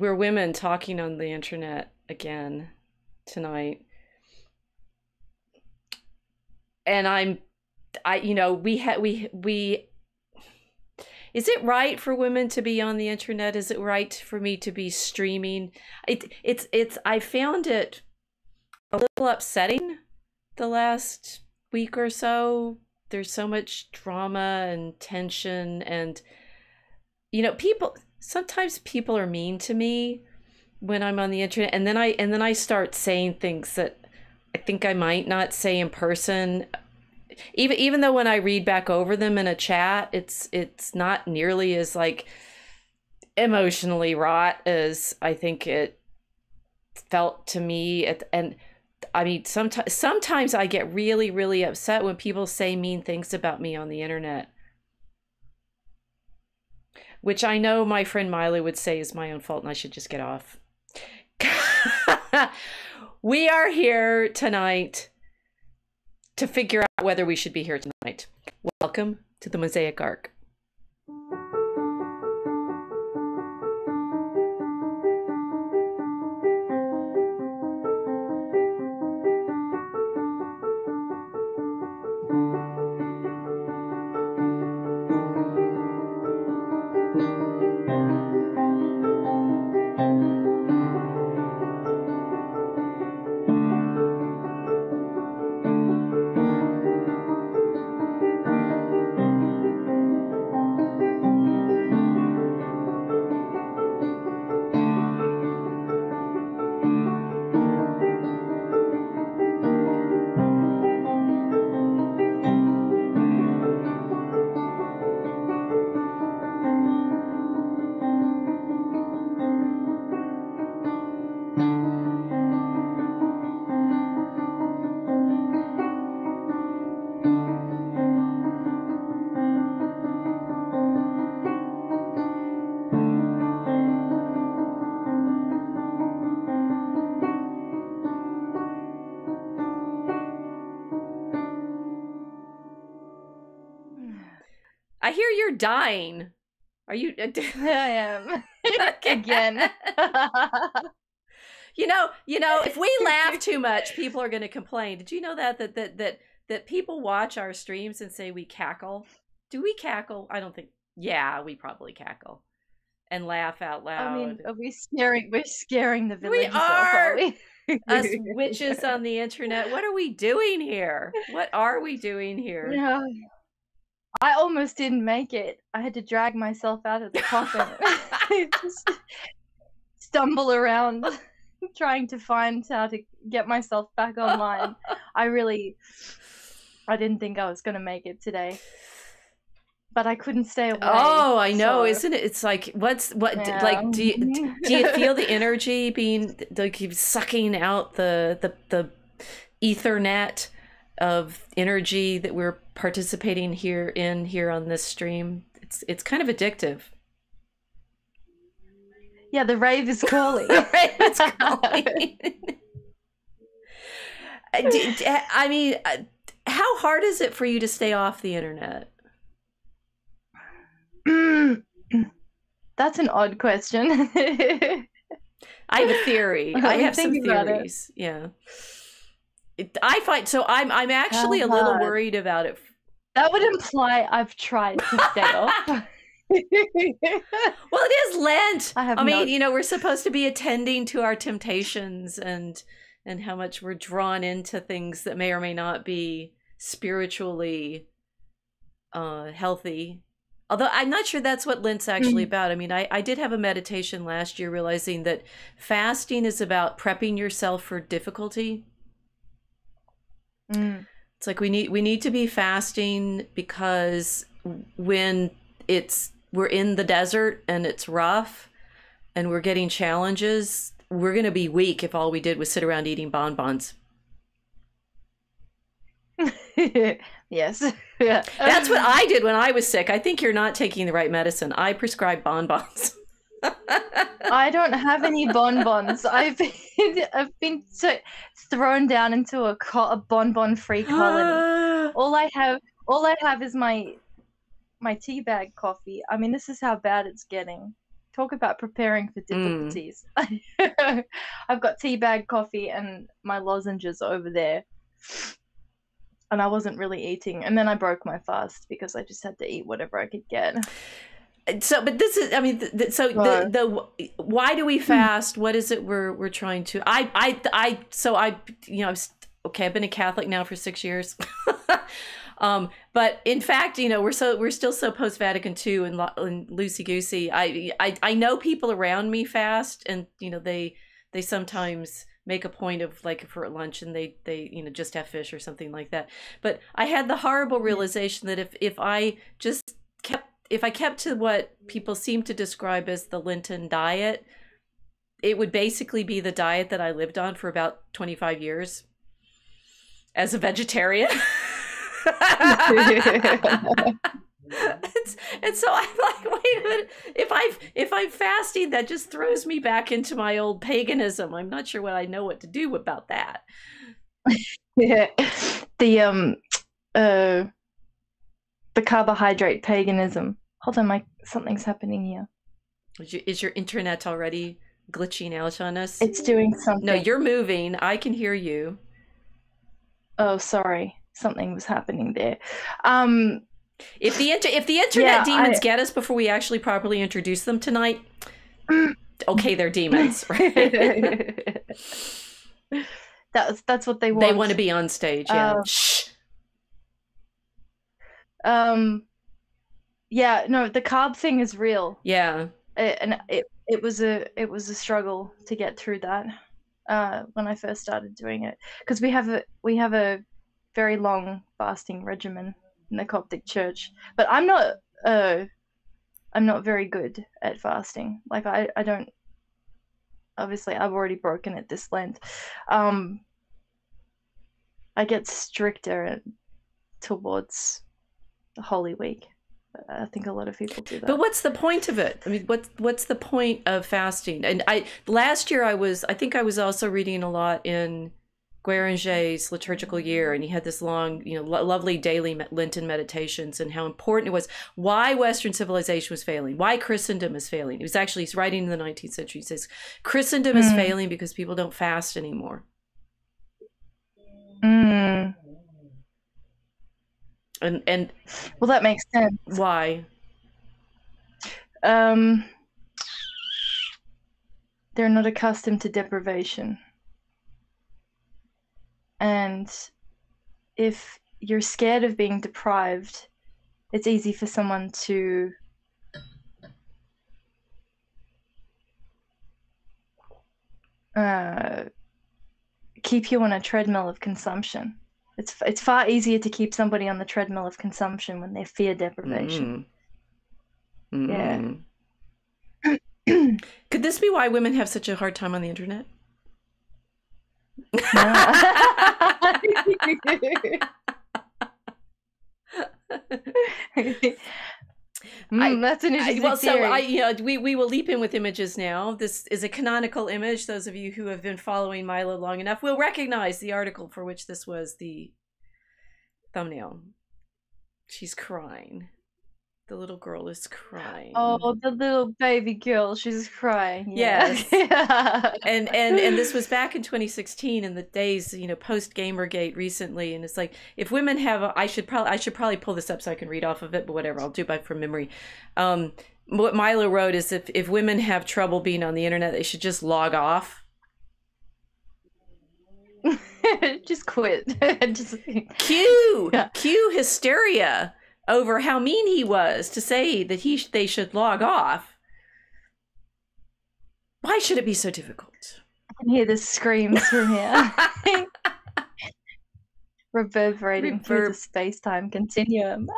we're women talking on the internet again tonight. And we is it right for women to be on the internet? Is it right for me to be streaming? I found it a little upsetting the last week or so. There's so much drama and tension, and sometimes people are mean to me when I'm on the internet, and then I start saying things that I think I might not say in person. Even though when I read back over them in a chat, it's not nearly as like emotionally wrought as I think it felt to me. And I mean, sometimes I get really, really upset when people say mean things about me on the internet, which I know my friend Miley would say is my own fault and I should just get off. We are here tonight to figure out whether we should be here tonight. Welcome to the Mosaic Ark. I hear you're dying. Are you? I am. Again. If we laugh too much, people are going to complain. Did you know that people watch our streams and say we cackle? Do we cackle? I don't think. Yeah, we probably cackle and laugh out loud. I mean, are we scaring? We're scaring the villagers. We are. Are we? Us witches on the internet. What are we doing here? What are we doing here? Yeah. I almost didn't make it. I had to drag myself out of the coffin. Just stumble around trying to find how to get myself back online. I didn't think I was going to make it today. But I couldn't stay away. Oh, I know, so. Isn't it? It's like, yeah. Like, do you feel the energy being, like, sucking out the Ethernet of energy that we're participating here on this stream? It's kind of addictive. Yeah, the rave is calling. The rave is calling. I mean, how hard is it for you to stay off the internet? That's an odd question. I have a theory. I have some theories. Yeah. I find so. I'm actually a little worried about it. That would imply I've tried to stay off. Well, it is Lent. I mean, we're supposed to be attending to our temptations and how much we're drawn into things that may or may not be spiritually healthy. Although I'm not sure that's what Lent's actually about. I mean, I did have a meditation last year realizing that fasting is about prepping yourself for difficulty. It's like we need to be fasting because when we're in the desert and it's rough and we're getting challenges, we're going to be weak if all we did was sit around eating bonbons. Yes. That's what I did when I was sick. I think you're not taking the right medicine. I prescribed bonbons. I don't have any bonbons. I've been thrown down into a bonbon-free colony. All I have is my tea bag coffee. I mean, this is how bad it's getting. Talk about preparing for difficulties. I've got tea bag coffee and my lozenges over there. And I wasn't really eating. And then I broke my fast because I just had to eat whatever I could get. So, but this is, I mean, the why do we fast? What is it we're trying to, you know, okay, I've been a Catholic now for 6 years. But in fact, you know, we're still so post Vatican II and loosey goosey. I know people around me fast, and you know, they sometimes make a point of, like, for lunch and they you know, just have fish or something like that. But I had the horrible realization that if I kept to what people seem to describe as the Lenten diet, it would basically be the diet that I lived on for about 25 years as a vegetarian. And so I'm like, wait a minute, if I'm fasting, that just throws me back into my old paganism. I'm not sure what I know what to do about that. Yeah, the carbohydrate paganism. Hold on, something's happening here. Is your internet already glitching out on us? It's doing something. No, you're moving. I can hear you. Oh, sorry. Something was happening there. If the internet demons get us before we actually properly introduce them tonight, okay, they're demons. Right? That's what they want. They want to be on stage. Yeah. Shh. Yeah. No, the carb thing is real. Yeah. And it was a struggle to get through that when I first started doing it, because we have a very long fasting regimen in the Coptic Church, but I'm not very good at fasting. Like I don't, obviously I've already broken it this Lent. I get stricter towards the Holy Week. I think a lot of people do that. But what's the point of it? I mean, what's the point of fasting? And last year I think I was also reading a lot in Guéranger's liturgical year, and he had this long, you know, lovely daily Lenten meditations, and how important it was, why Western civilization was failing, why Christendom is failing. He's writing in the 19th century. He says Christendom is failing because people don't fast anymore. And well, that makes sense. Why? They're not accustomed to deprivation. And if you're scared of being deprived, it's easy for someone to keep you on a treadmill of consumption. It's far easier to keep somebody on the treadmill of consumption when they fear deprivation. Yeah. Could this be why women have such a hard time on the internet? That's an interesting theory. So we will leap in with images now. This is a canonical image. Those of you who have been following Milo long enough will recognize the article for which this was the thumbnail. She's crying. The little girl is crying. Oh, the little baby girl, she's crying. Yes. and this was back in 2016, in the days, you know, post Gamergate recently, and it's like, if women have I should probably pull this up so I can read off of it, but whatever, I'll do it from memory. What Milo wrote is, if women have trouble being on the internet, they should just log off. Just quit. Just cue hysteria over how mean he was to say that they should log off. Why should it be so difficult? I can hear the screams from here. Reverberating through the space-time continuum.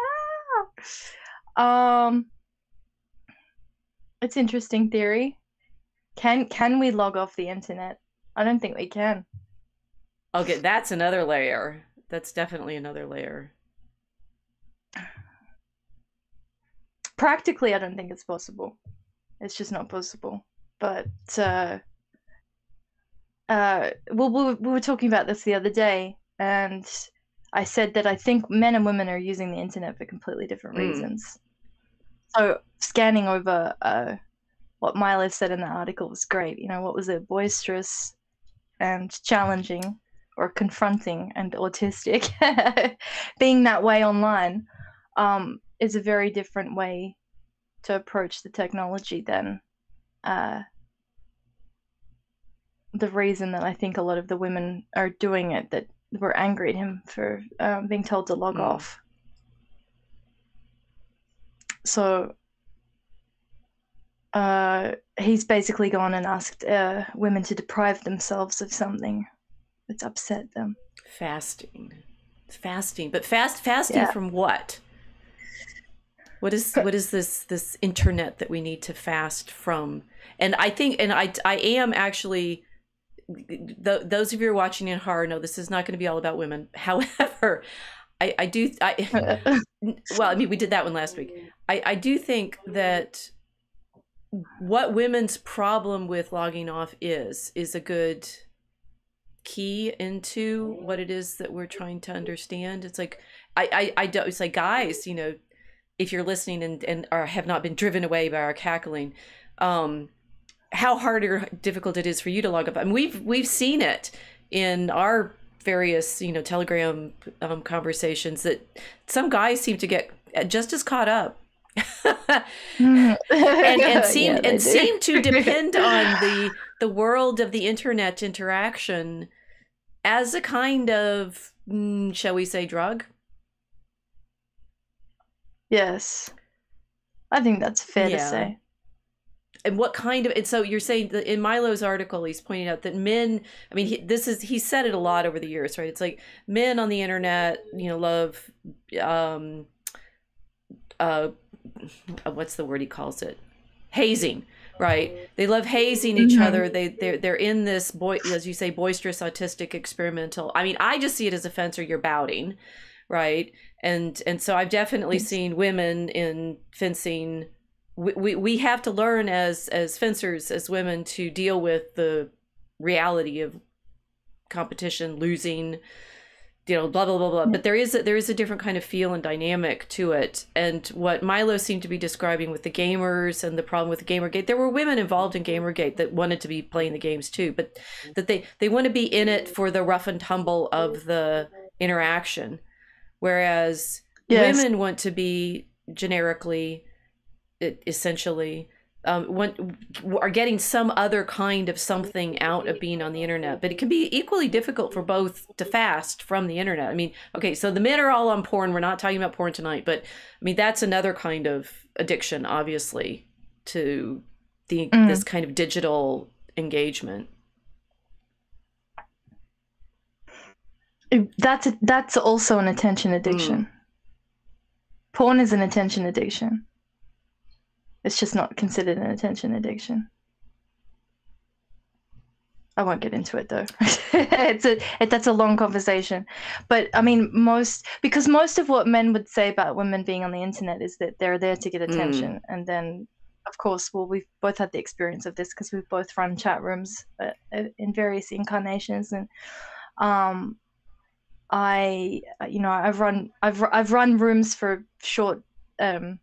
It's interesting theory. Can we log off the internet? I don't think we can. Okay, that's another layer. That's definitely another layer. Practically, I don't think it's possible. It's just not possible. But we were talking about this the other day, and I said that I think men and women are using the internet for completely different reasons. So scanning over what Milo said in the article was great. You know, what was it? Boisterous and challenging, or confronting and autistic. Being that way online is a very different way to approach the technology than the reason that I think a lot of the women are doing it, that were angry at him for being told to log off. So he's basically gone and asked women to deprive themselves of something that's upset them. Fasting, but fasting from what? What is this internet that we need to fast from? And I think, and I am actually, those of you who are watching in horror know this is not going to be all about women. However, well, I mean, we did that one last week. I do think that what women's problem with logging off is a good key into what it is that we're trying to understand. It's like, I don't, it's like, guys, you know, if you're listening and or have not been driven away by our cackling, how hard or difficult it is for you to log up. I mean, we've seen it in our various, you know, Telegram conversations, that some guys seem to get just as caught up and seem to depend on the world of the internet interaction as a kind of, shall we say, drug. Yes, I think that's fair to say. And what kind of, and so you're saying that in Milo's article, he's pointing out that men, I mean, he said it a lot over the years, right? It's like men on the internet, you know, love, what's the word he calls it? Hazing, right? They love hazing each other. They're in this, as you say, boisterous, autistic, experimental. I mean, I just see it as a fence, or you're bouting, right? And so I've definitely seen women in fencing. We have to learn as fencers, as women, to deal with the reality of competition, losing, you know, blah blah blah blah. But there is a different kind of feel and dynamic to it. And what Milo seemed to be describing with the gamers and the problem with the Gamergate, there were women involved in Gamergate that wanted to be playing the games too, but that they want to be in it for the rough and tumble of the interaction, whereas women want to be generically, essentially, are getting some other kind of something out of being on the internet. But it can be equally difficult for both to fast from the internet. I mean, okay, so the men are all on porn. We're not talking about porn tonight, but I mean, that's another kind of addiction, obviously, to this kind of digital engagement. That's also an attention addiction. Porn is an attention addiction. It's just not considered an attention addiction. I won't get into it though. That's a long conversation. But I mean, because most of what men would say about women being on the internet is that they're there to get attention. And then, of course, well, we've both had the experience of this because we've both run chat rooms in various incarnations. And I've run rooms for short-term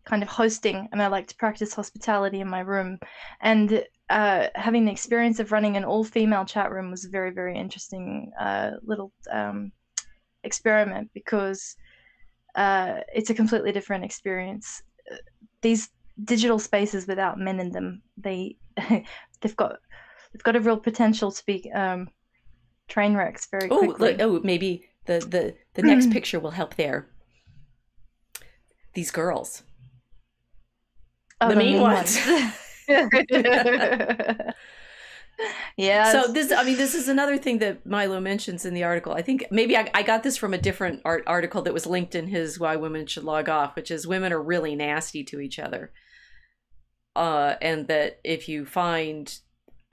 kind of hosting, and I like to practice hospitality in my room. And having the experience of running an all-female chat room was a very, very interesting little experiment, because it's a completely different experience. These digital spaces without men in them, they've got a real potential to be train wrecks very quickly. Maybe the next picture will help there. These girls. The mean ones. Yeah. So this is another thing that Milo mentions in the article. I think maybe I got this from a different article that was linked in his Why Women Should Log Off, which is women are really nasty to each other. And that if you find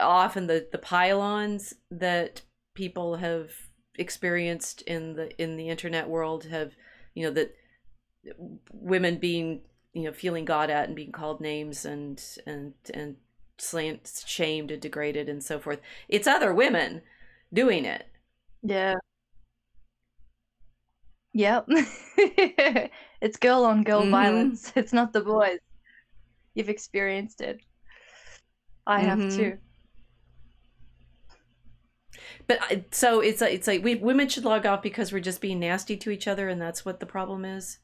often the pile-ons that people have experienced in the internet world have, you know, that women being, you know, feeling got at and being called names and shamed and degraded and so forth. It's other women doing it. Yeah. Yep. It's girl on girl violence. It's not the boys. You've experienced it. I have too. But so it's like women should log off because we're just being nasty to each other, and that's what the problem is.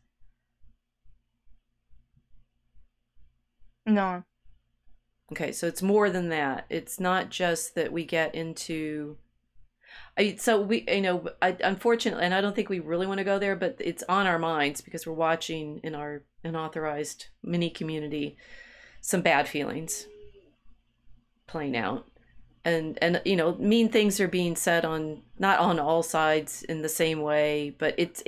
No. Okay, so it's more than that. It's not just that we get into. So we, unfortunately, and I don't think we really want to go there, but it's on our minds because we're watching in our unauthorized mini community some bad feelings playing out, and mean things are being said on, not on all sides in the same way, but it's.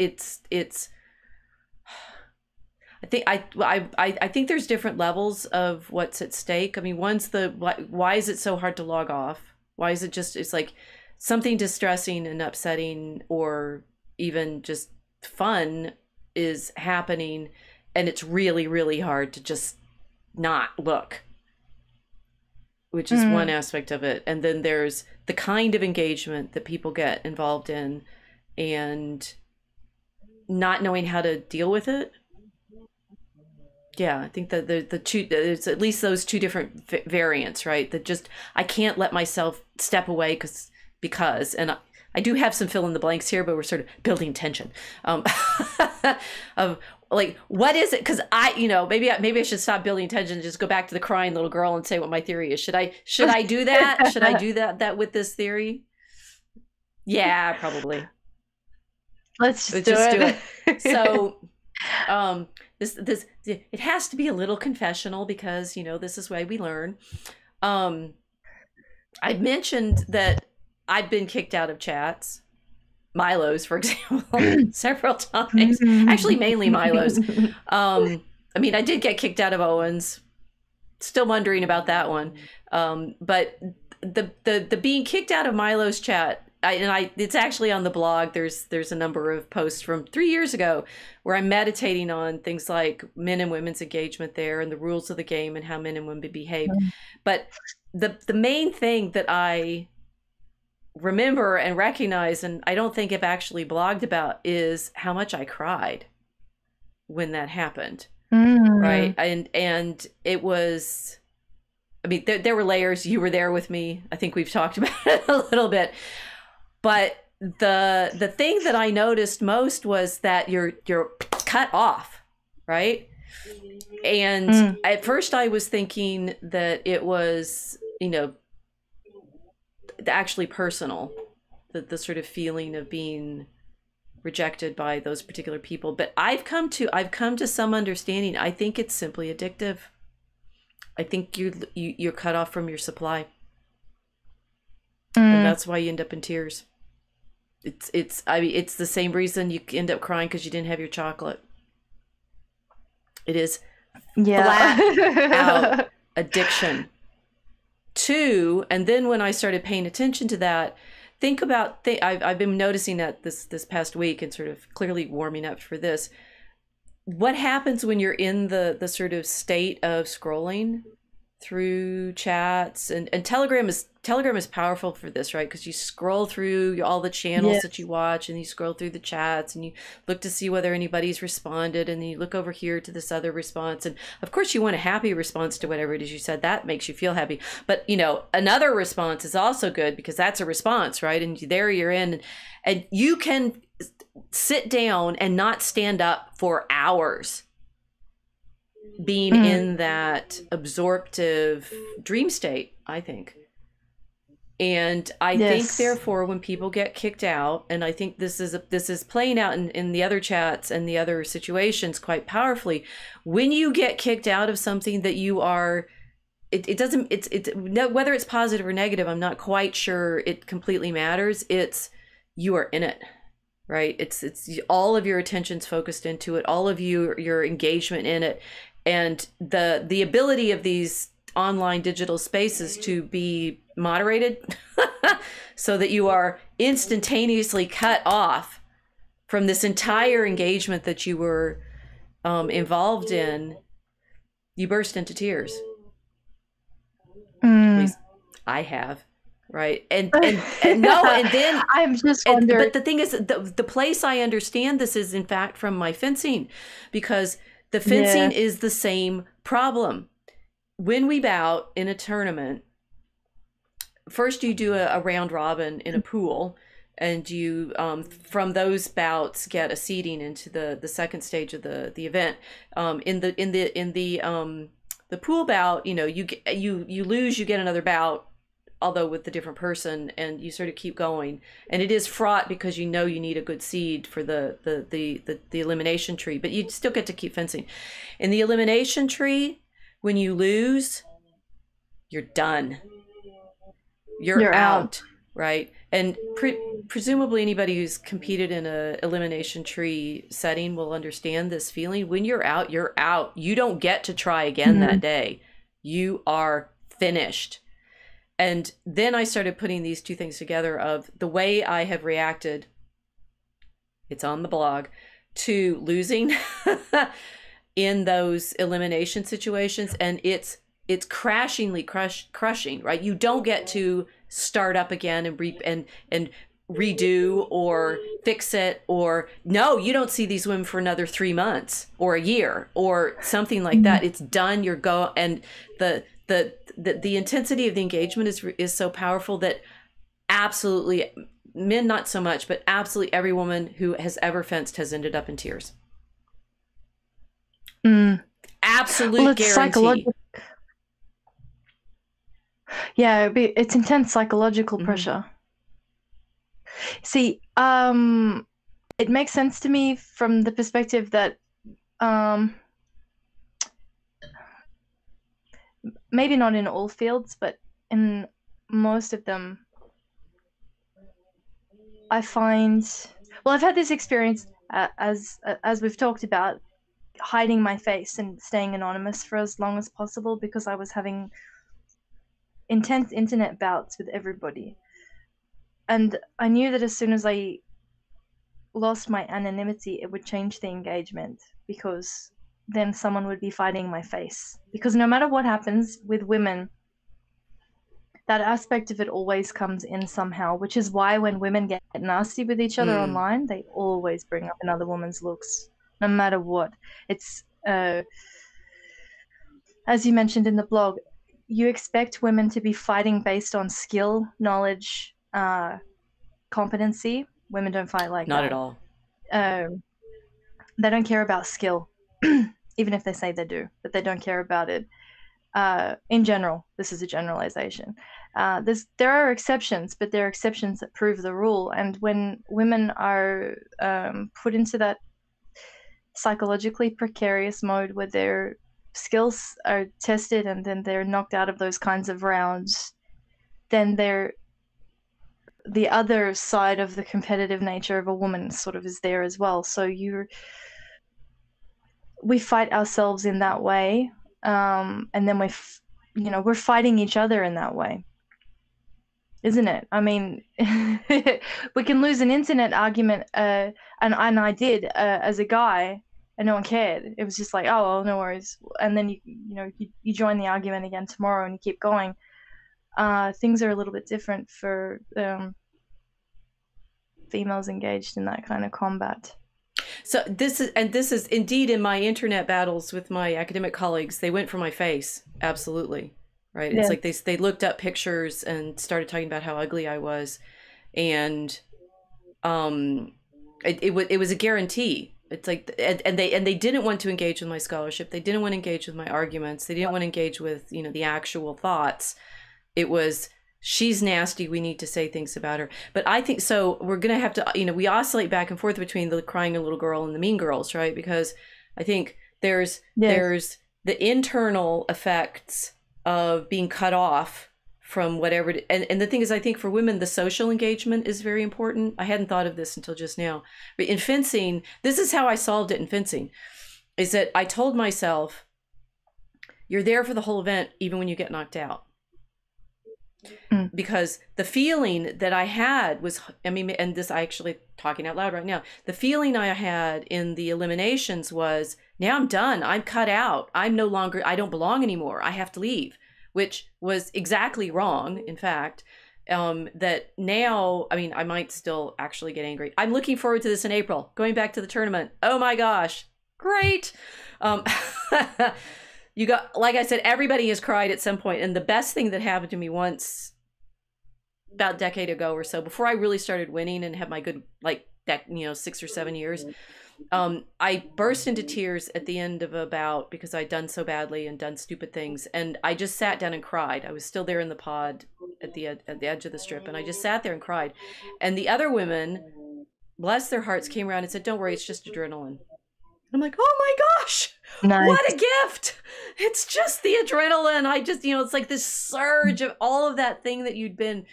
I think there's different levels of what's at stake. I mean, one's why is it so hard to log off? Why is it just, it's like something distressing and upsetting or even just fun is happening, and it's really, really hard to just not look, which is one aspect of it. And then there's the kind of engagement that people get involved in and not knowing how to deal with it. Yeah, I think that the two, there's at least those two different variants, right? That just, I can't let myself step away because, and I do have some fill in the blanks here, but we're sort of building tension of like, what is it? Because maybe I should stop building tension and just go back to the crying little girl and say what my theory is. Should I do that? Should I do that with this theory? Yeah, probably. Let's just do it. So, this it has to be a little confessional because this is why we learn. I mentioned that I've been kicked out of chats, Milo's for example, several times. Actually, mainly Milo's. I mean, I did get kicked out of Owen's. Still wondering about that one. But the being kicked out of Milo's chat. It's actually on the blog. There's a number of posts from 3 years ago where I'm meditating on things like men and women's engagement there and the rules of the game and how men and women behave. But the main thing that I remember and recognize, and I don't think I've actually blogged about, is how much I cried when that happened. Right. And it was, I mean, there were layers. You were there with me. I think we've talked about it a little bit. But the thing that I noticed most was that you're cut off, right? And at first I was thinking that it was, actually personal, the sort of feeling of being rejected by those particular people. But I've come to some understanding. I think it's simply addictive. I think you're cut off from your supply. And that's why you end up in tears. I mean, it's the same reason you end up crying because you didn't have your chocolate. It is flat out addiction. And then when I started paying attention to that, think about, I've been noticing that this past week and sort of clearly warming up for this. What happens when you're in the sort of state of scrolling through chats, and Telegram is powerful for this, right? Because you scroll through all the channels that you watch, and you scroll through the chats, and you look to see whether anybody's responded, and then you look over here to this other response, and of course you want a happy response to whatever it is you said. That makes you feel happy. But another response is also good because that's a response, right? And there you're in, and you can sit down and not stand up for hours being in that absorptive dream state, I think. And I think therefore when people get kicked out, and I think this is playing out in the other chats and the other situations quite powerfully, when you get kicked out of something that you are, it doesn't, whether it's positive or negative, I'm not quite sure it completely matters. It's, you are in it, right? It's all of your attention's focused into it, all of your engagement in it. And the ability of these online digital spaces to be moderated so that you are instantaneously cut off from this entire engagement that you were involved in, you burst into tears. At least I have. right? And no, and then I'm just wondering. but the thing is, the place I understand this is in fact from my fencing, because the fencing is the same problem. When we bout in a tournament, first you do a round robin in a pool, and you from those bouts get a seeding into the second stage of the event. In the pool bout, you lose, you get another bout, although with a different person, and you sort of keep going. And it is fraught because you need a good seed for the elimination tree, but you still get to keep fencing. In the elimination tree, when you lose, you're done. You're out, right? And presumably anybody who's competed in a elimination tree setting will understand this feeling. When you're out, you're out. You don't get to try again that day. You are finished. And then I started putting these two things together of the way I have reacted, it's on the blog, to losing in those elimination situations. And it's crashingly crushing, right? You don't get to start up again and redo or fix it, or no, you don't see these women for another 3 months or a year or something like that. It's done. You're go. And the intensity of the engagement is so powerful that absolutely, men not so much, but absolutely every woman who has ever fenced has ended up in tears. Absolute guarantee. Yeah, it's intense psychological pressure. See, it makes sense to me from the perspective that maybe not in all fields, but in most of them, I find, well, I've had this experience as we've talked about, hiding my face and staying anonymous for as long as possible because I was having intense internet bouts with everybody. And I knew that as soon as I lost my anonymity, it would change the engagement, because then someone would be fighting my face. Because no matter what happens with women, that aspect of it always comes in somehow, which is why when women get nasty with each other online, they always bring up another woman's looks, no matter what. It's, as you mentioned in the blog, you expect women to be fighting based on skill, knowledge, competency. Women don't fight like that. Not at all. They don't care about skill, even if they say they do, but they don't care about it. In general, this is a generalization. There are exceptions, but there are exceptions that prove the rule. And when women are put into that psychologically precarious mode where their skills are tested and then they're knocked out of those kinds of rounds, then the other side of the competitive nature of a woman sort of is there as well. So we fight ourselves in that way, and then we're fighting each other in that way, isn't it? I mean, we can lose an internet argument, and I did as a guy, and no one cared. It was just like, oh, well, no worries. And then you join the argument again tomorrow and you keep going. Things are a little bit different for females engaged in that kind of combat. So this is indeed in my internet battles with my academic colleagues. They went for my face, absolutely, right? It's like they looked up pictures and started talking about how ugly I was, and it was a guarantee. It's like, and they didn't want to engage with my scholarship. They didn't want to engage with my arguments. They didn't want to engage with the actual thoughts. It was, she's nasty, we need to say things about her. But I think, so we're going to have to, we oscillate back and forth between the crying a little girl and the mean girls, right? Because I think there's the internal effects of being cut off from whatever. And the thing is, I think for women, the social engagement is very important. I hadn't thought of this until just now. But in fencing, this is how I solved it in fencing, is that I told myself, you're there for the whole event, even when you get knocked out. Because the feeling that I had was, and this, I actually talking out loud right now, the feeling I had in the eliminations was, now I'm done. I'm cut out. I don't belong anymore. I have to leave, which was exactly wrong, in fact. That now, I mean, I might still actually get angry. I'm looking forward to this in April, going back to the tournament. Oh my gosh, great. Um, you got, like I said, everybody has cried at some point. And the best thing that happened to me once, about a decade ago or so, before I really started winning and had my good, like, 6 or 7 years, I burst into tears at the end of a bout because I'd done so badly and done stupid things, and I just sat down and cried. I was still there in the pod at the edge of the strip, and I just sat there and cried. And the other women, bless their hearts, came around and said, "Don't worry, it's just adrenaline." I'm like, "Oh my gosh, Nice. what a gift! It's just the adrenaline." I just, it's like this surge of all of that thing that you'd been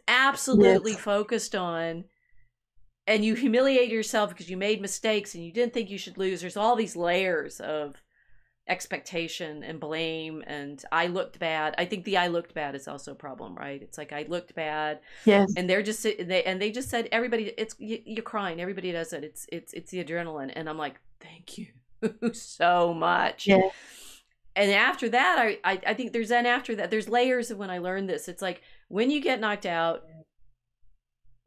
absolutely focused on. And you humiliate yourself because you made mistakes and you didn't think you should lose. There's all these layers of expectation and blame, and I looked bad. I think the I looked bad is also a problem, right? It's like I looked bad. Yes. And they're just they just said, everybody, you're crying. Everybody does it. It's the adrenaline. And I'm like, thank you so much. Yeah. And after that, I think there's layers of when I learned this. It's like when you get knocked out,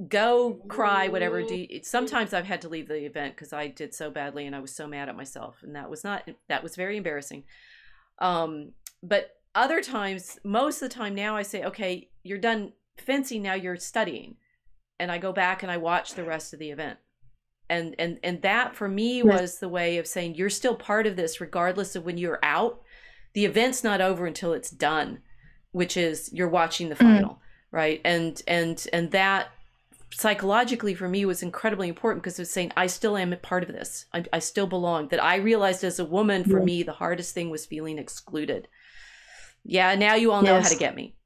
go cry, whatever. Sometimes I've had to leave the event because I did so badly and I was so mad at myself, and that was very embarrassing. But other times, most of the time now, I say, okay, you're done fencing, now you're studying, and I go back and I watch the rest of the event, and that for me was the way of saying you're still part of this regardless of when you're out. The event's not over until it's done, which is you're watching the final, right? And that psychologically for me was incredibly important because it was saying I still am a part of this. I still belong. That I realized as a woman, for me, the hardest thing was feeling excluded. Yeah, now you all know how to get me.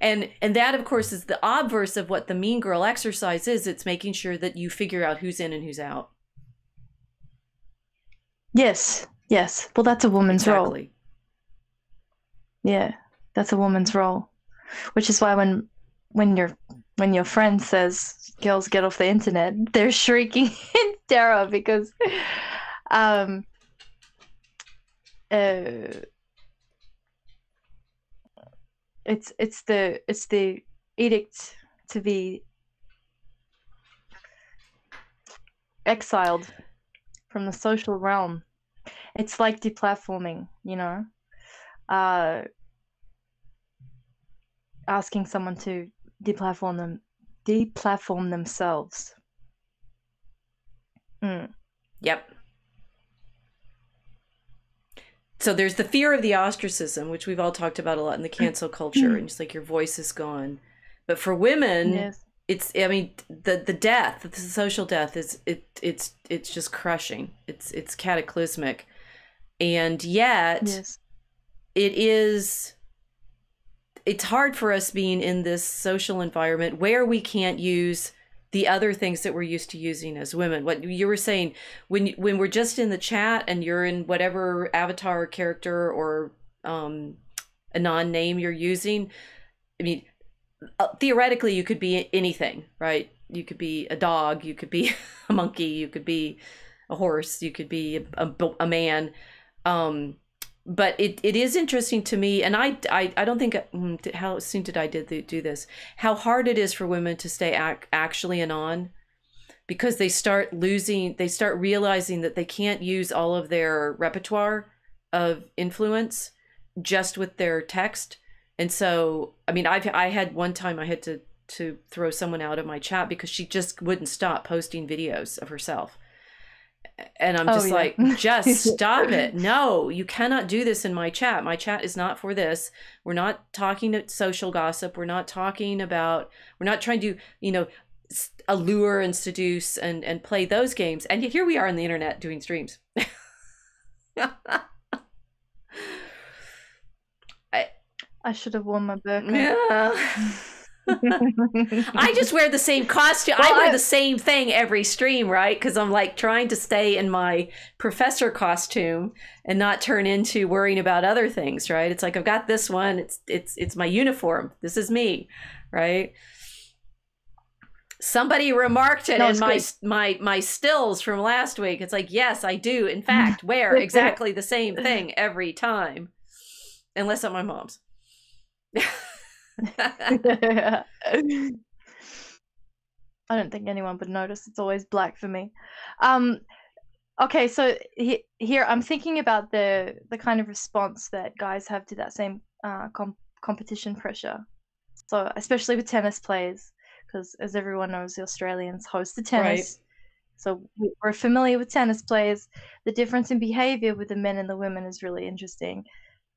and that, of course, is the obverse of what the mean girl exercise is. It's making sure that you figure out who's in and who's out. Yes. Well, that's a woman's role. Yeah, that's a woman's role. Which is why when your friend says girls get off the internet, they're shrieking in terror because it's the edict to be exiled from the social realm. It's like deplatforming, asking someone to deplatform themselves. Yep. So there's the fear of the ostracism, which we've all talked about a lot in the cancel culture, and just like your voice is gone. But for women, it's, I mean, the social death is it's just crushing. It's cataclysmic, and yet it's hard for us being in this social environment where we can't use the other things that we're used to using as women. What you were saying, when we're just in the chat and you're in whatever avatar or character or a non-name you're using, I mean, theoretically you could be anything, right? You could be a dog, you could be a monkey, you could be a horse, you could be a man. But it is interesting to me, and I don't think, how soon did I do this, how hard it is for women to stay actually anon, because they start realizing that they can't use all of their repertoire of influence just with their text. And so, I mean, I had one time I had to throw someone out of my chat because she just wouldn't stop posting videos of herself. And I'm just like, just stop it. No, you cannot do this in my chat. My chat is not for this. We're not talking to social gossip. We're not trying to, allure and seduce and play those games. And yet here we are on the internet doing streams. I should have worn my burqa. Yeah. I just wear the same costume. Well, I wear the same thing every stream, right? Because I'm like trying to stay in my professor costume and not turn into worrying about other things, right? It's like, I've got this one. It's my uniform. This is me, right? Somebody remarked it in my stills from last week. It's like, yes, I do, in fact, wear exactly the same thing every time, unless at my mom's. I don't think anyone would notice. It's always black for me. Okay, so here I'm thinking about the kind of response that guys have to that same competition pressure. So especially with tennis players, because as everyone knows, the Australians host the tennis. Right. So we're familiar with tennis players. The difference in behavior with the men and the women is really interesting.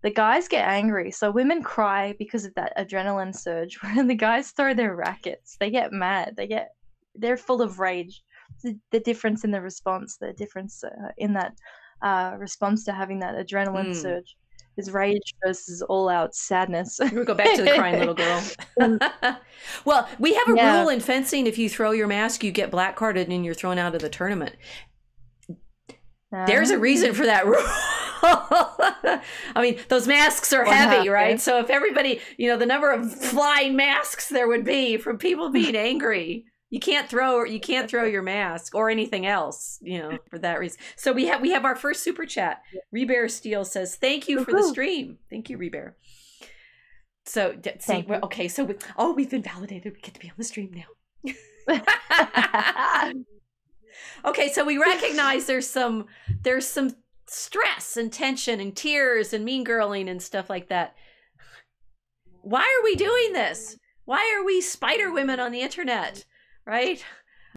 The guys get angry, so women cry because of that adrenaline surge. When the guys throw their rackets, they get mad. They're full of rage. The difference in the response, the difference in that response to having that adrenaline surge is rage versus all-out sadness. We'll go back to the crying little girl. Well, we have a rule in fencing: if you throw your mask, you get black carded and you're thrown out of the tournament. There's a reason for that rule. I mean, those masks are heavy, right? So if everybody, the number of flying masks there would be from people being angry, you can't throw your mask or anything else, for that reason. So we have our first super chat. Rebear Steele says, "Thank you for the stream." Thank you, Rebear. So okay, so we've been validated. We get to be on the stream now. Okay, so we recognize there's some stress and tension and tears and mean girling and stuff like that. Why are we doing this? Why are we spider women on the internet? Right?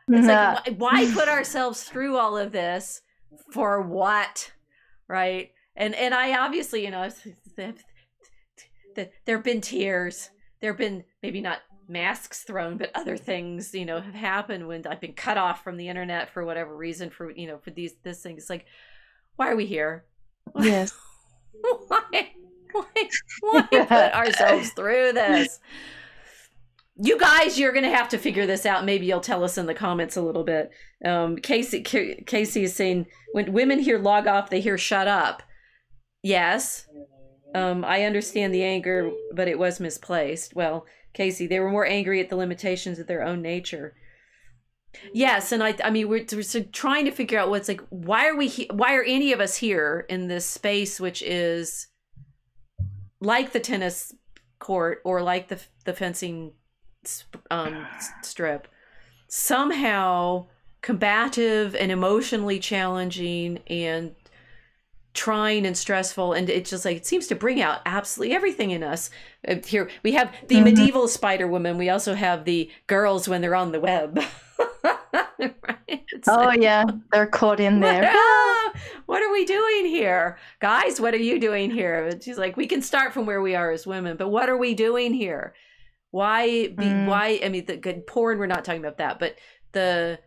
It's like, why put ourselves through all of this? For what? Right? And I obviously, there have been tears. There have been maybe not masks thrown, but other things, have happened when I've been cut off from the internet for whatever reason, for this thing. It's like, why are we here? Yes. Why put ourselves through this? You guys, you're going to have to figure this out. Maybe you'll tell us in the comments a little bit. Casey is saying, when women hear log off, they hear shut up. Yes. I understand the anger, but it was misplaced. Well, Casey, they were more angry at the limitations of their own nature. Yes, and I mean, we're trying to figure out what's like. Why are any of us here in this space, which is like the tennis court or like the fencing strip, somehow combative and emotionally challenging and trying and stressful, and it's just like it seems to bring out absolutely everything in us. Here we have the medieval spider woman. We also have the girls when they're on the web. Right? Yeah, they're caught in there. What are we doing here, guys? What are you doing here? And she's like, we can start from where we are as women, but what are we doing here? Why? I mean, the good porn. We're not talking about that, but the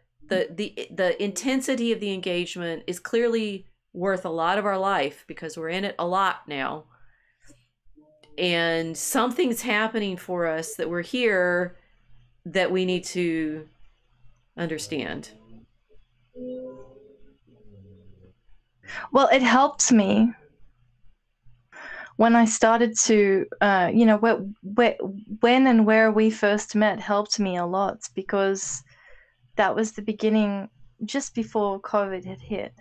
intensity of the engagement is clearly worth a lot of our life because we're in it a lot now, and something's happening for us that we're here that we need to understand. Well, it helped me when I started to, when and where we first met helped me a lot, because that was the beginning just before COVID had hit.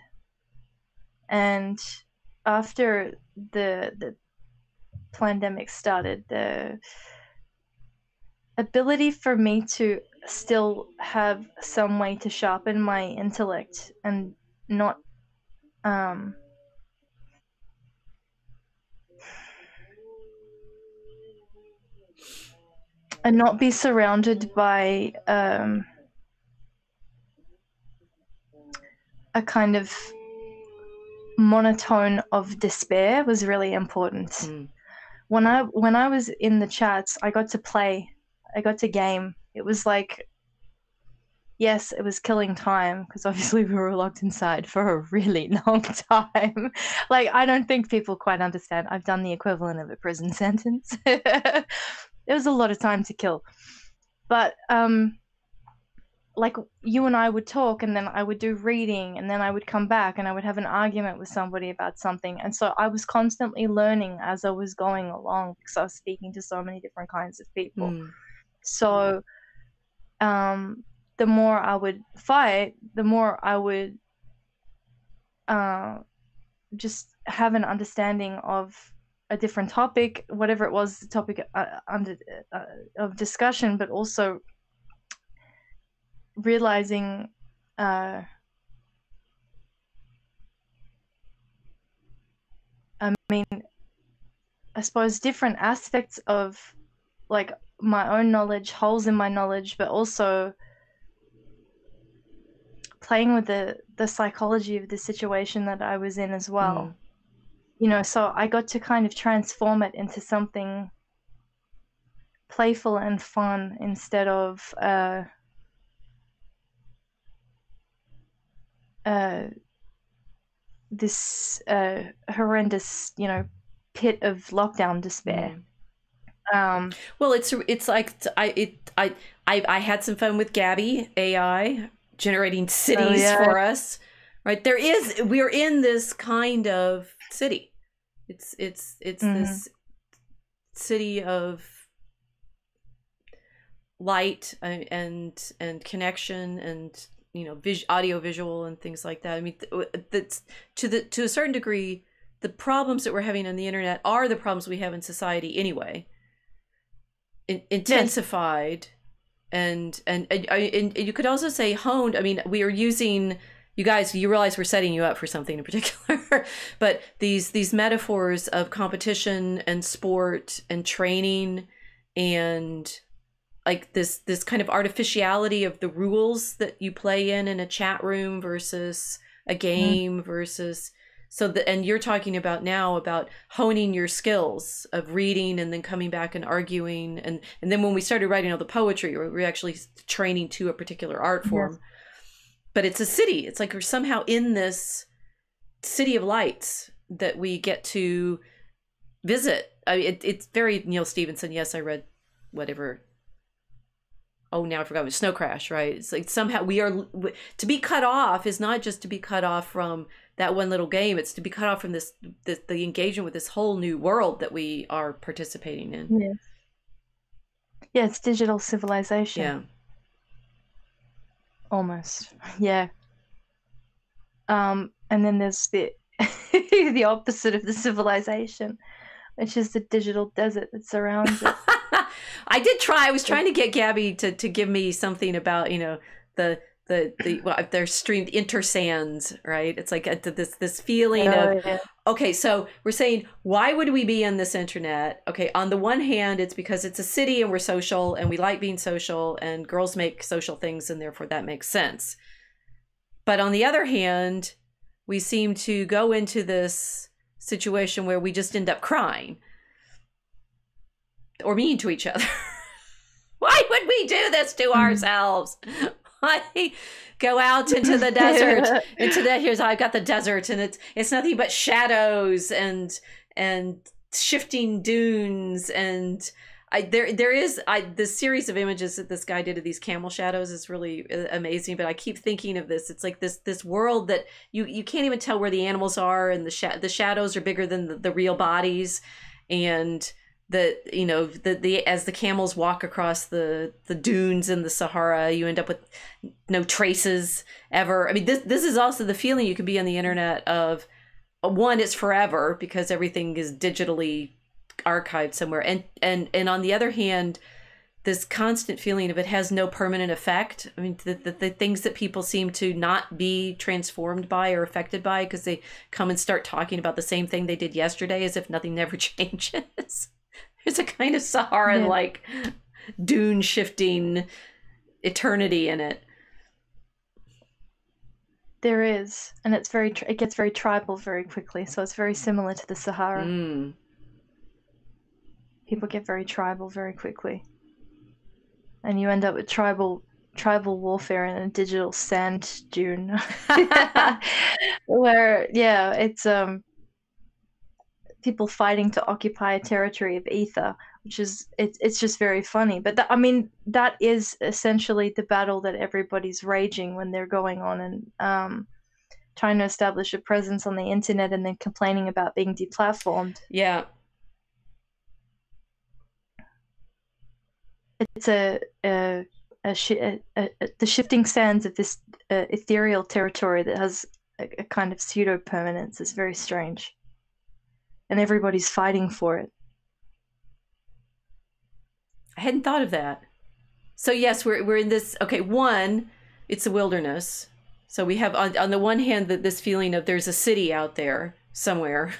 And after the pandemic started, the ability for me to still have some way to sharpen my intellect and not and not be surrounded by a kind of monotone of despair was really important. When I was in the chats, I got to game. It was like, yes, it was killing time because obviously we were locked inside for a really long time. Like, I don't think people quite understand. I've done the equivalent of a prison sentence. It was a lot of time to kill. But like, you and I would talk, and then I would do reading, and then I would come back and I would have an argument with somebody about something. And so I was constantly learning as I was going along because I was speaking to so many different kinds of people. So the more I would fight, the more I would just have an understanding of a different topic, whatever it was, the topic under of discussion, but also realizing I mean, I suppose different aspects of like my own knowledge, holes in my knowledge, but also playing with the psychology of the situation that I was in as well. You know, so I got to kind of transform it into something playful and fun instead of this horrendous, you know, pit of lockdown despair. Well, it's like I had some fun with Gabby AI generating cities for us, right? We're in this kind of city. It's this city of light and connection and, you know, audio visual and things like that. I mean, that's to a certain degree, the problems that we're having on the internet are the problems we have in society anyway, intensified. And you could also say honed. I mean, we are using, you guys, you realize we're setting you up for something in particular, but these metaphors of competition and sport and training and like this kind of artificiality of the rules that you play in a chat room versus a game versus, and you're talking about now about honing your skills of reading and then coming back and arguing. And then when we started writing all the poetry, we're actually training to a particular art form. Yes. But it's a city. It's like we're somehow in this city of lights that we get to visit. I mean, it's very Neil Stephenson. Yes, I read whatever. Oh, now I forgot. It was Snow Crash, right? It's like somehow to be cut off is not just to be cut off from that one little game. It's to be cut off from the engagement with this whole new world that we are participating in. Yes. Yeah, it's digital civilization. Yeah. Almost. Yeah. And then there's the the opposite of the civilization, which is the digital desert that surrounds it. I did try. I was trying to get Gabby to give me something about, you know, they're streamed Intersands, right? It's like this feeling of, yeah. Okay, so we're saying, why would we be on this internet? Okay, on the one hand, it's because it's a city and we're social and we like being social and girls make social things and therefore that makes sense. But on the other hand, we seem to go into this situation where we just end up crying or mean to each other. Why would we do this to ourselves? Why go out into the desert? Here's how I've got the desert, and it's nothing but shadows and shifting dunes, and there is this series of images that this guy did of these camel shadows is really amazing. But I keep thinking of this. It's like this world that you can't even tell where the animals are, and the shadows are bigger than the real bodies, and as the camels walk across the dunes in the Sahara, you end up with no traces ever. I mean, this is also the feeling you can be on the internet of, one, it's forever because everything is digitally archived somewhere, and on the other hand, this constant feeling of it has no permanent effect. I mean, the things that people seem to not be transformed by or affected by because they come and start talking about the same thing they did yesterday as if nothing never changes. There's a kind of Saharan-like dune shifting eternity in it. There is, and it gets very tribal very quickly. So it's very similar to the Sahara. People get very tribal very quickly, and you end up with tribal warfare in a digital sand dune, where it's people fighting to occupy a territory of ether, which is it's just very funny. But that is essentially the battle that everybody's raging when they're going on and trying to establish a presence on the internet and then complaining about being deplatformed. Yeah, it's the shifting sands of this ethereal territory that has a kind of pseudo permanence. It's very strange. and everybody's fighting for it. I hadn't thought of that. So yes, we're in this. Okay, one, it's a wilderness. So we have on the one hand that this feeling of there's a city out there somewhere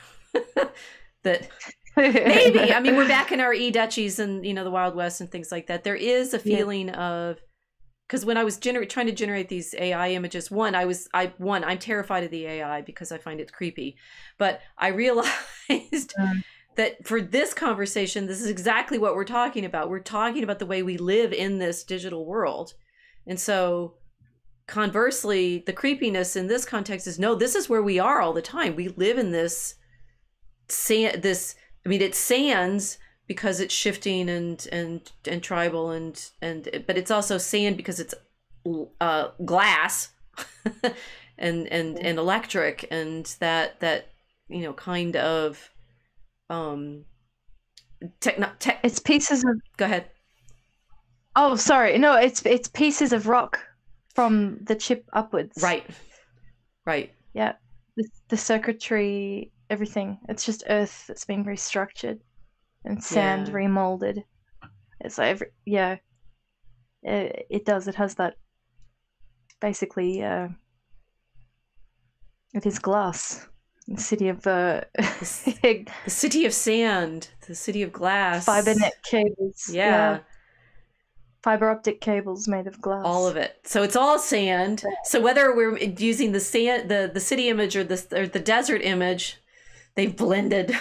that maybe, I mean, we're back in our e-duchies and the Wild West and things like that. There is a feeling of, because when I was trying to generate these AI images, I'm terrified of the AI because I find it creepy. But I realized that for this conversation, this is exactly what we're talking about. We're talking about the way we live in this digital world. And so conversely, the creepiness in this context is, no, this is where we are all the time. We live in this it's sands because it's shifting and tribal but it's also sand because it's glass and electric, and that kind of it's pieces of, go ahead. Oh, sorry. No, it's pieces of rock from the chip upwards. Right. Yeah. The circuitry, everything. It's just earth that's been restructured and sand remolded. It's like, it does. It has that, basically, it is glass. The city of the city of sand, the city of glass, fiber net cables. Yeah. Fiber optic cables made of glass. All of it. So it's all sand. So whether we're using the sand, the city image or the desert image, they've blended.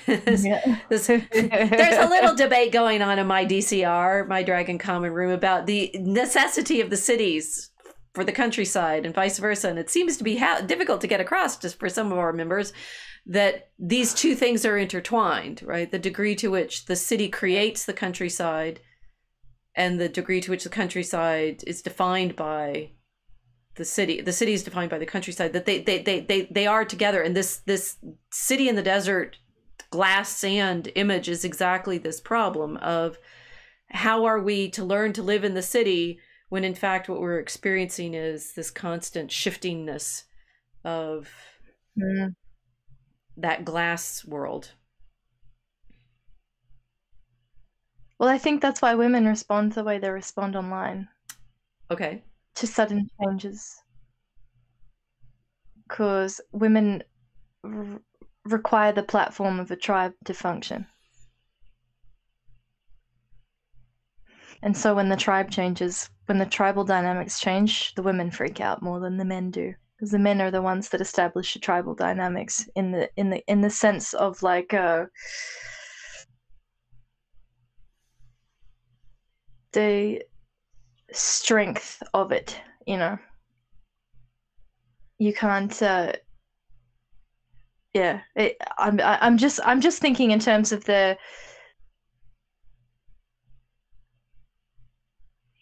There's a little debate going on in my DCR, my Dragon Common Room, about the necessity of the cities for the countryside and vice versa. And it seems to be difficult to get across just for some of our members that these two things are intertwined, right? The degree to which the city creates the countryside and the degree to which the countryside is defined by the city. The city is defined by the countryside, that they are together. And this city in the desert glass sand image is exactly this problem of how are we to learn to live in the city when in fact what we're experiencing is this constant shiftingness of that glass world. Well, I think that's why women respond the way they respond online. Okay. To sudden changes. Because women require the platform of a tribe to function. And so when the tribe changes, when the tribal dynamics change, the women freak out more than the men do. Because the men are the ones that establish the tribal dynamics in the sense of like the strength of it, You can't I'm just thinking in terms of the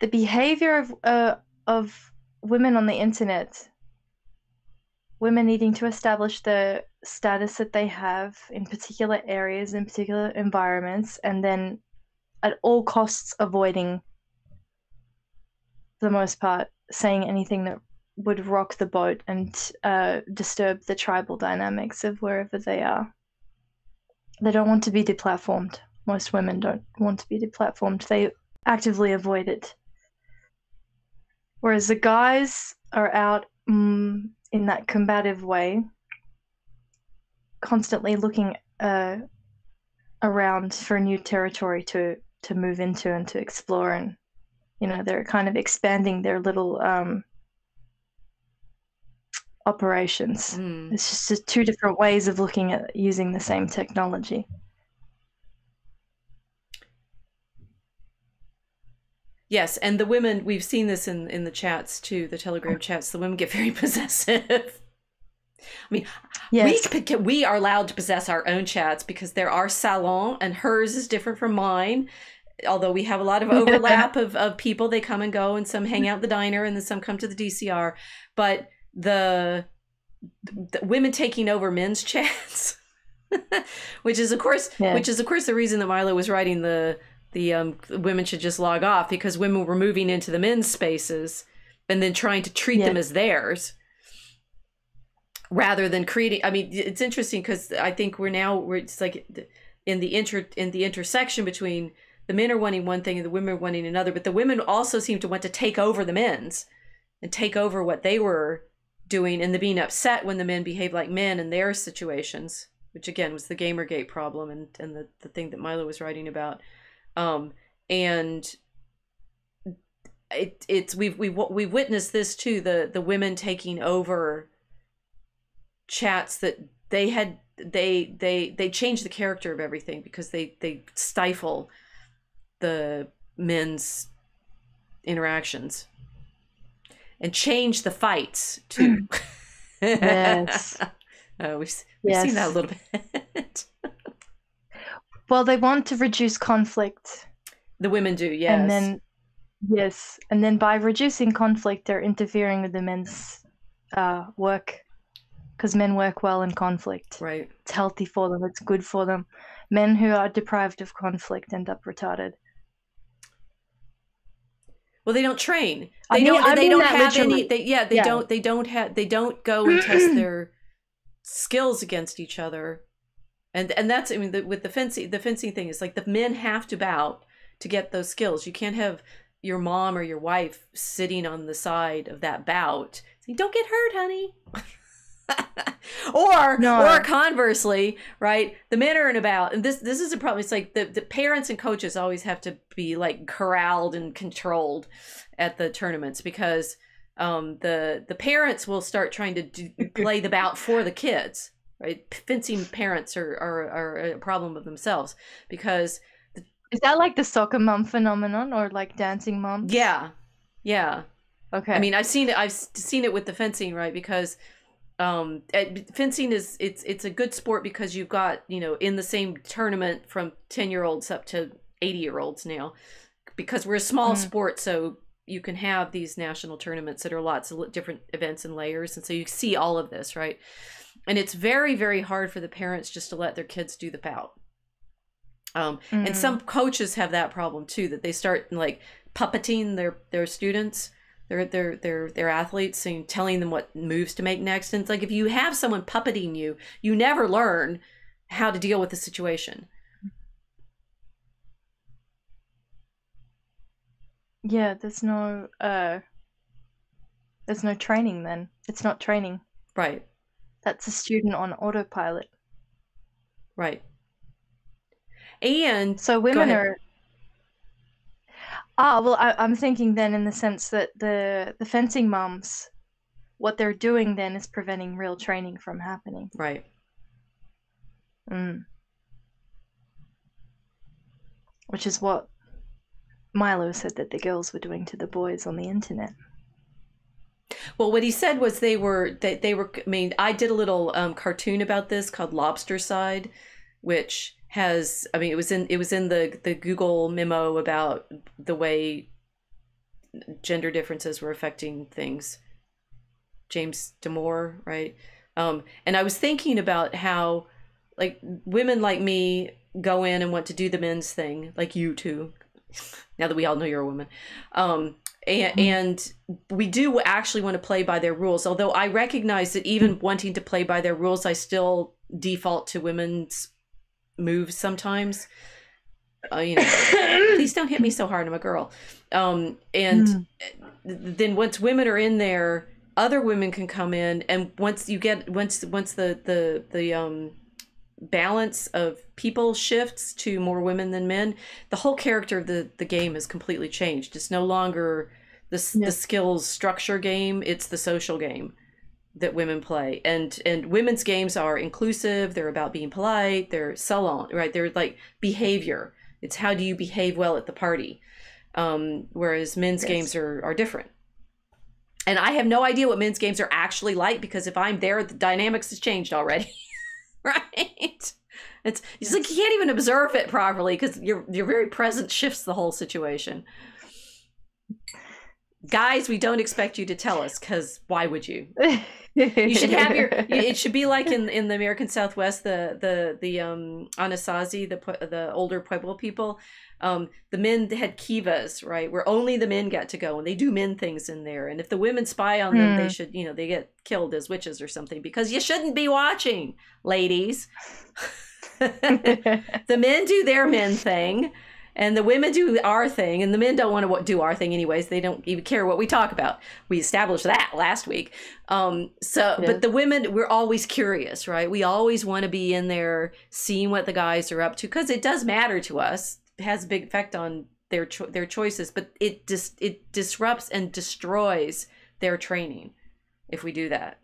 behavior of women on the internet, women needing to establish the status that they have in particular areas, in particular environments, and then at all costs avoiding, for the most part, saying anything that would rock the boat and disturb the tribal dynamics of wherever they are. They don't want to be deplatformed. Most women don't want to be deplatformed. They actively avoid it. Whereas the guys are out in that combative way, constantly looking around for new territory to move into and to explore, and they're kind of expanding their little operations. It's just two different ways of looking at using the same technology. Yes, and the women, we've seen this in the chats too, the Telegram chats, the women get very possessive. I mean, yes. we are allowed to possess our own chats because there are salon, and hers is different from mine. Although we have a lot of overlap of people, they come and go, and some hang out at the diner, and then some come to the DCR. But the women taking over men's chats, which is of course the reason that Milo was writing the women should just log off, because women were moving into the men's spaces and then trying to treat them as theirs. rather than creating. I mean, it's interesting because I think it's like in the intersection between the men are wanting one thing and the women are wanting another, but the women also seem to want to take over the men's and take over what they were doing, and the being upset when the men behave like men in their situations, which again was the Gamergate problem and the thing that Milo was writing about. And we've witnessed this too, the women taking over chats that they change the character of everything because they stifle the men's interactions and change the fights too. Yes. We've seen that a little bit. Well, they want to reduce conflict. The women do, yes. And then by reducing conflict, they're interfering with the men's work, because men work well in conflict. Right. It's healthy for them. It's good for them. Men who are deprived of conflict end up retarded. Well, they don't train. They don't go and test their skills against each other. And that's, I mean, with the fencing thing is like the men have to bout to get those skills. You can't have your mom or your wife sitting on the side of that bout saying, "Don't get hurt, honey." or conversely, right? The men are in a bout, and this is a problem. It's like the parents and coaches always have to be like corralled and controlled at the tournaments, because the parents will start trying to play the bout for the kids, right? Fencing parents are a problem of themselves, because is that like the soccer mom phenomenon, or like dancing moms? Yeah. Okay. I mean, I've seen it with the fencing, right? Because fencing it's a good sport because you've got, in the same tournament from 10-year-olds up to 80-year-olds now, because we're a small sport, so you can have these national tournaments that are lots of different events and layers, and so you see all of this, right? And it's very, very hard for the parents just to let their kids do the bout. And some coaches have that problem too, that they start like puppeting their students, their athletes, and telling them what moves to make next. And it's like, if you have someone puppeting you, you never learn how to deal with the situation. Yeah, there's no training then. It's not training. Right. That's a student on autopilot. Right. And so women are... well, I'm thinking then in the sense that the fencing moms, what they're doing then is preventing real training from happening. Right. Which is what Milo said that the girls were doing to the boys on the internet. Well, what he said was they were. I mean, I did a little cartoon about this called Lobster Side, which has. I mean, it was in the Google memo about the way gender differences were affecting things. James Damore, right? And I was thinking about how, like, women like me go in and want to do the men's thing, like you too. Now that we all know you're a woman. And we do actually want to play by their rules. Although I recognize that even wanting to play by their rules, I still default to women's moves sometimes. Please don't hit me so hard, I'm a girl. And then once women are in there, other women can come in, and once the balance of people shifts to more women than men, the whole character of the game has completely changed. It's no longer the skills structure game, it's the social game that women play. And women's games are inclusive, they're about being polite, they're so on, right? They're like behavior. It's how do you behave well at the party. Whereas men's games are different. And I have no idea what men's games are actually like, because if I'm there, the dynamics has changed already. Right? It's like you can't even observe it properly because your very presence shifts the whole situation. Guys, we don't expect you to tell us, because why would you? You should have it should be like in the American Southwest, the Anasazi, the older Pueblo people, the men had kivas, right, where only the men get to go, and they do men things in there, and if the women spy on them, they should, they get killed as witches or something, because you shouldn't be watching, ladies. The men do their men thing, and the women do our thing, and the men don't want to do our thing anyways. They don't even care what we talk about. We established that last week. But the women, we're always curious, right? We always want to be in there seeing what the guys are up to, because it does matter to us. It has a big effect on their choices, but it disrupts and destroys their training if we do that.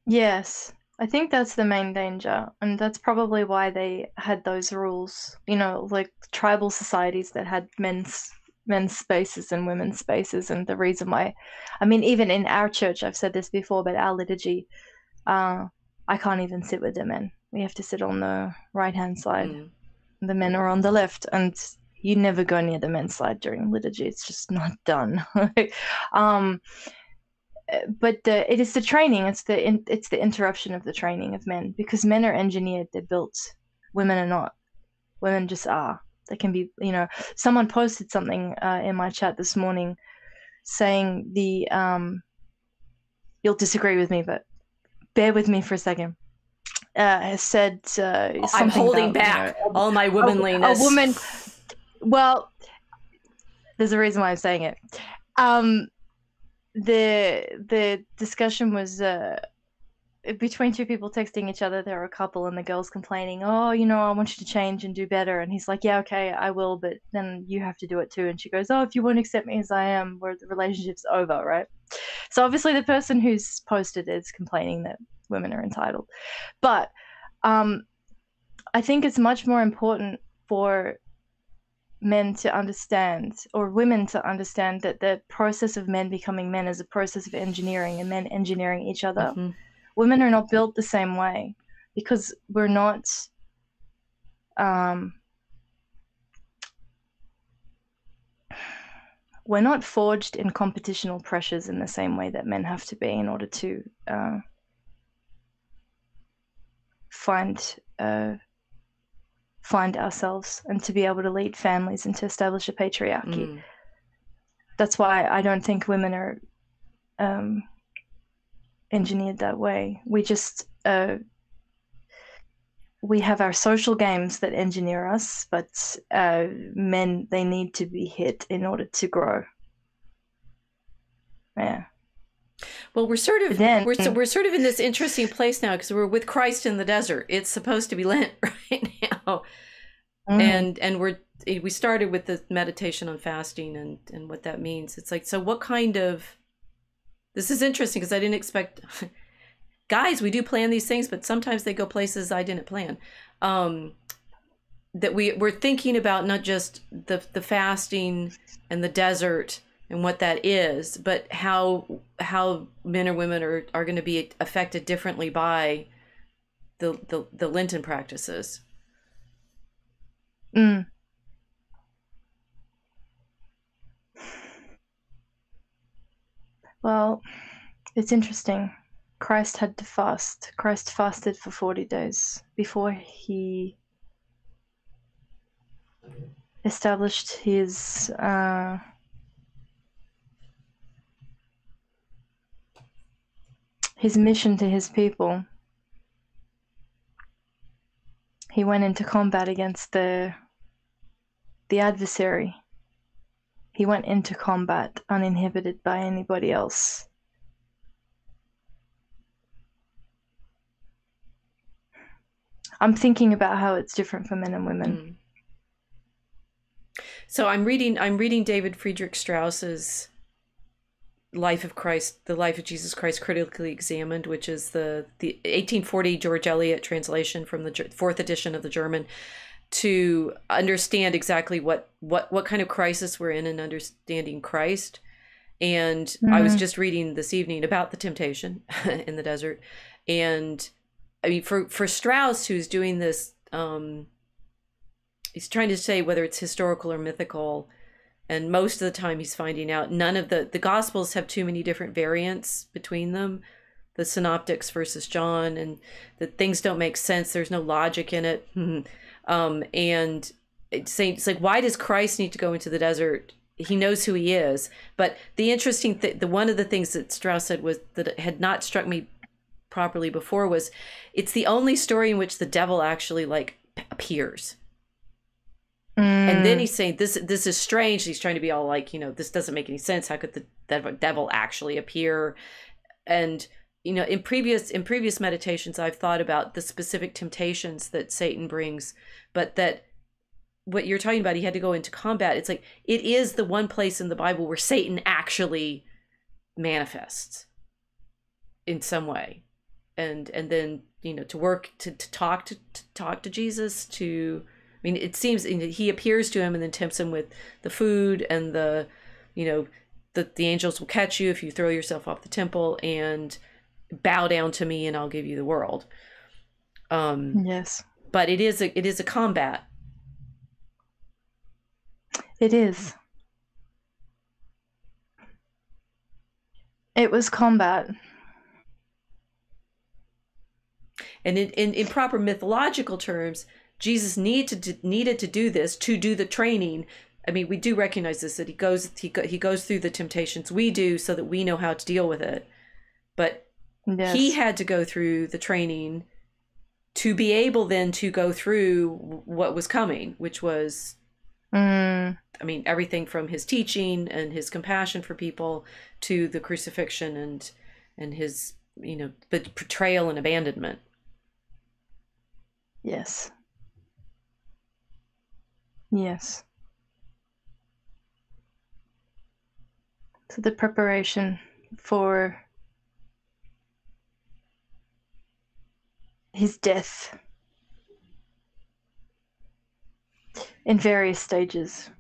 Yes. I think that's the main danger, and that's probably why they had those rules, like tribal societies that had men's spaces and women's spaces. And the reason why, I mean, even in our church, I've said this before, but our liturgy, I can't even sit with the men. We have to sit on the right-hand side. The men are on the left, and you never go near the men's side during liturgy. It's just not done. But it is the training. It's the interruption of the training of men, because men are engineered. They're built. Women are not. Women just are. They can be. Someone posted something in my chat this morning, saying you'll disagree with me, but bear with me for a second. Said something I'm holding about, back all my womanliness. A woman. Well, there's a reason why I'm saying it. The discussion was between two people texting each other. There were a couple, and the girl's complaining, I want you to change and do better. And he's like, yeah, okay, I will, but then you have to do it too. And she goes, if you won't accept me as I am, where the relationship's over, right? So obviously the person who's posted is complaining that women are entitled. But I think it's much more important for men to understand, or women to understand, that the process of men becoming men is a process of engineering, and men engineering each other. Women are not built the same way, because we're not forged in competitional pressures in the same way that men have to be in order to find ourselves and to be able to lead families and to establish a patriarchy. That's why I don't think women are engineered that way. We just we have our social games that engineer us, but men, they need to be hit in order to grow. Yeah. Well, we're sort of in this interesting place now, because we're with Christ in the desert. It's supposed to be Lent right now, and we started with the meditation on fasting and what that means. It's like, so what kind of, this is interesting, because I didn't expect. Guys, we do plan these things, but sometimes they go places I didn't plan. That we're thinking about not just the fasting and the desert and what that is, but how men or women are going to be affected differently by the Lenten practices. Well, it's interesting. Christ had to fast. Christ fasted for 40 days before he established his mission to his people. He went into combat against the adversary. He went into combat uninhibited by anybody else. I'm thinking about how it's different for men and women. So I'm reading David Friedrich Strauss's Life of Christ, the Life of Jesus Christ Critically Examined, which is the 1840 George Eliot translation from the 4th edition of the German, to understand exactly what kind of crisis we're in understanding Christ. And I was just reading this evening about the temptation in the desert. And I mean, for Strauss, who's doing this, he's trying to say whether it's historical or mythical, And most of the time he's finding out none of the Gospels have too many different variants between them, the synoptics versus John, and that things don't make sense. There's no logic in it. And it's like, why does Christ need to go into the desert? He knows who he is. But the interesting one of the things that Strauss said was that it had not struck me properly before was it's the only story in which the devil actually like appears. And then he's saying this is strange. He's trying to be all like, this doesn't make any sense. How could the devil actually appear? And in previous meditations, I've thought about the specific temptations that Satan brings, but that what you're talking about, he had to go into combat. It's like, it is the one place in the Bible where Satan actually manifests in some way. And then, to work, to talk to Jesus, it seems he appears to him and then tempts him with the food and the angels will catch you if you throw yourself off the temple, and bow down to me and I'll give you the world. Yes. But it is a combat. It is. It was combat. And in proper mythological terms, Jesus needed to do this to do the training. I mean, we do recognize this, that he goes through the temptations we do so that we know how to deal with it. But yes, he had to go through the training to be able then to go through what was coming, which was, everything from his teaching and his compassion for people to the crucifixion and his, betrayal and abandonment. Yes. Yes. So the preparation for his death in various stages.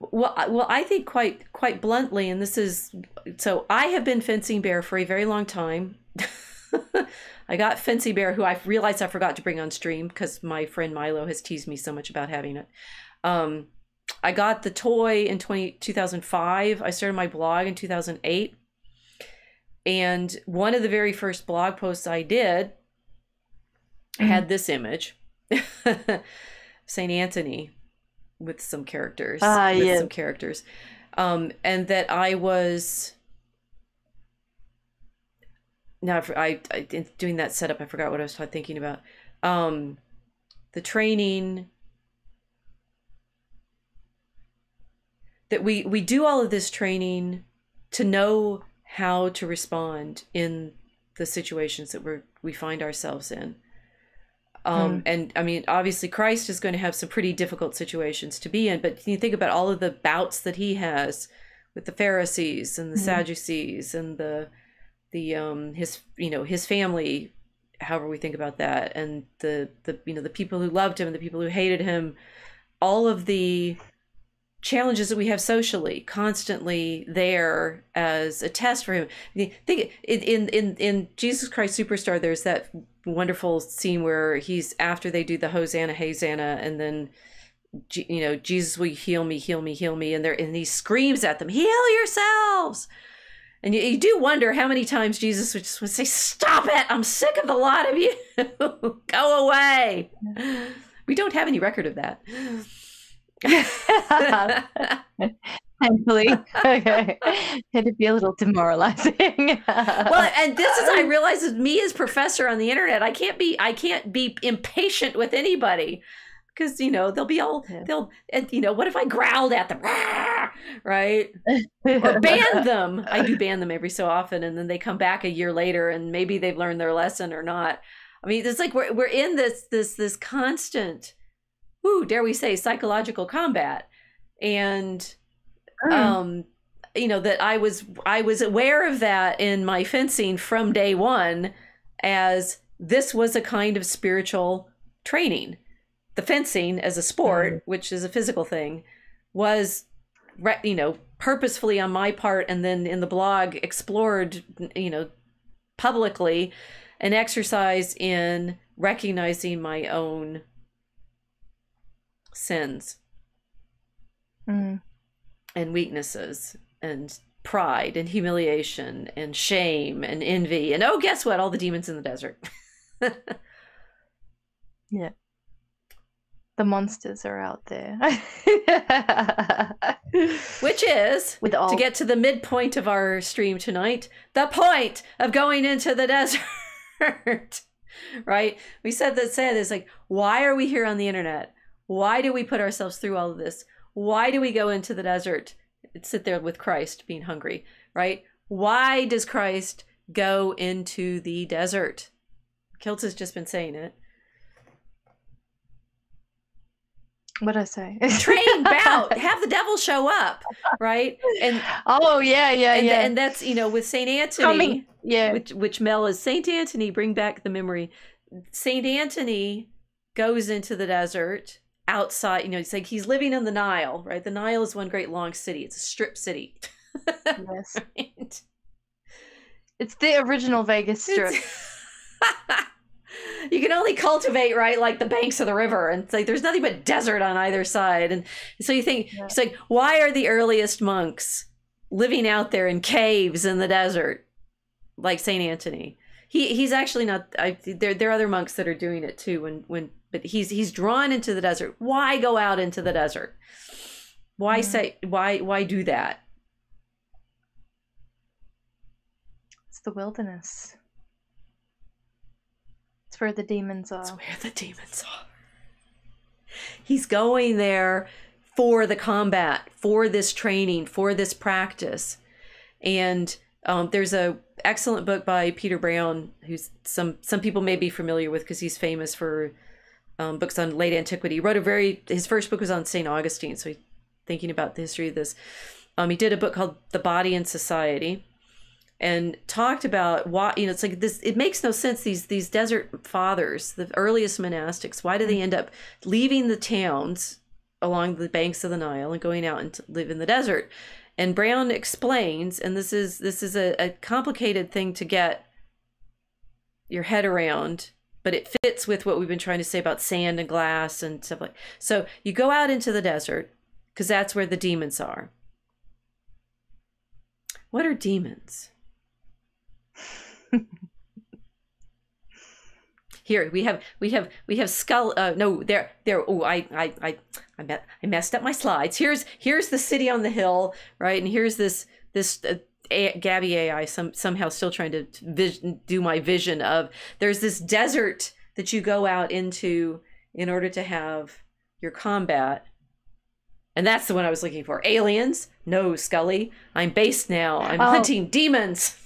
Well, I think quite bluntly, and this is, so I have been Fencing Bear for a very long time. I got Fencing Bear, who I realized I forgot to bring on stream because my friend Milo has teased me so much about having it. I got the toy in 2005. I started my blog in 2008. And one of the very first blog posts I did had this image. St. Anthony with some characters. Some characters. And that I was... Now, in doing that setup, I forgot what I was thinking about. The training... That we do all of this training to know how to respond in the situations that we find ourselves in. And obviously Christ is going to have some pretty difficult situations to be in, but you think about all of the bouts that he has with the Pharisees and the Sadducees and his family, however we think about that, and the people who loved him and the people who hated him, all of the challenges that we have socially constantly there as a test for him. Think in Jesus Christ Superstar, there's that wonderful scene where he's, after they do the Hosanna, Hosanna, and then Jesus, will you heal me, heal me, heal me, and he screams at them, heal yourselves. And you do wonder how many times Jesus would say, stop it, I'm sick of the lot of you. Go away. We don't have any record of that. Thankfully. Okay. It'd be a little demoralizing. Well, and this is, I realize, as me as professor on the internet, I can't be impatient with anybody, because they'll be all what if I growled at them, right? Or banned them. I do ban them every so often, and then they come back a year later and maybe they've learned their lesson or not. I mean, it's like we're in this constant, dare we say, psychological combat. And that I was aware of that in my fencing from day one, as this was a kind of spiritual training. The fencing as a sport, which is a physical thing, was purposefully on my part, and then in the blog explored publicly, an exercise in recognizing my own sins Mm. and weaknesses and pride and humiliation and shame and envy. And oh, guess what? All the demons in the desert. Yeah. The monsters are out there. Which is, with all to get to the midpoint of our stream tonight, the point of going into the desert. Right? We said this, like, why are we here on the internet? Why do we put ourselves through all of this? Why do we go into the desert and sit there with Christ being hungry, right? Why does Christ go into the desert? Kilt has just been saying it. What'd I say? Train, bout, have the devil show up, right? And oh yeah, and that's, you know, with Saint Anthony, yeah, which Mel is Saint Anthony. Bring back the memory. Saint Anthony goes into the desert outside. You know, it's like he's living on the Nile, right? The Nile is one great long city. It's a strip city. Yes, right? It's the original Vegas Strip. You can only cultivate, right, like the banks of the river, and it's like there's nothing but desert on either side. And so you think, it's like, why are the earliest monks living out there in caves in the desert, like Saint Anthony? He's actually not. There are other monks that are doing it too. But he's drawn into the desert. Why go out into the desert? Why why do that? It's the wilderness. It's where the demons are. It's where the demons are. He's going there for the combat, for this training, for this practice. And there's a excellent book by Peter Brown, who's some people may be familiar with because he's famous for books on late antiquity. He wrote his first book was on St. Augustine, so he's thinking about the history of this. He did a book called The Body and Society, and talked about why, you know, it's like this, it makes no sense, these desert fathers, the earliest monastics, why do they end up leaving the towns along the banks of the Nile and going out and to live in the desert? And Brown explains, and this is a complicated thing to get your head around, but it fits with what we've been trying to say about sand and glass and stuff like. So you go out into the desert because that's where the demons are. What are demons? Here we have skull. No, there. Oh, I messed up my slides. Here's the city on the hill, right? And here's this Gabby AI somehow still trying to do my vision of. There's this desert that you go out into in order to have your combat. And that's the one I was looking for. Aliens? No, Scully. I'm based now. I'm hunting demons.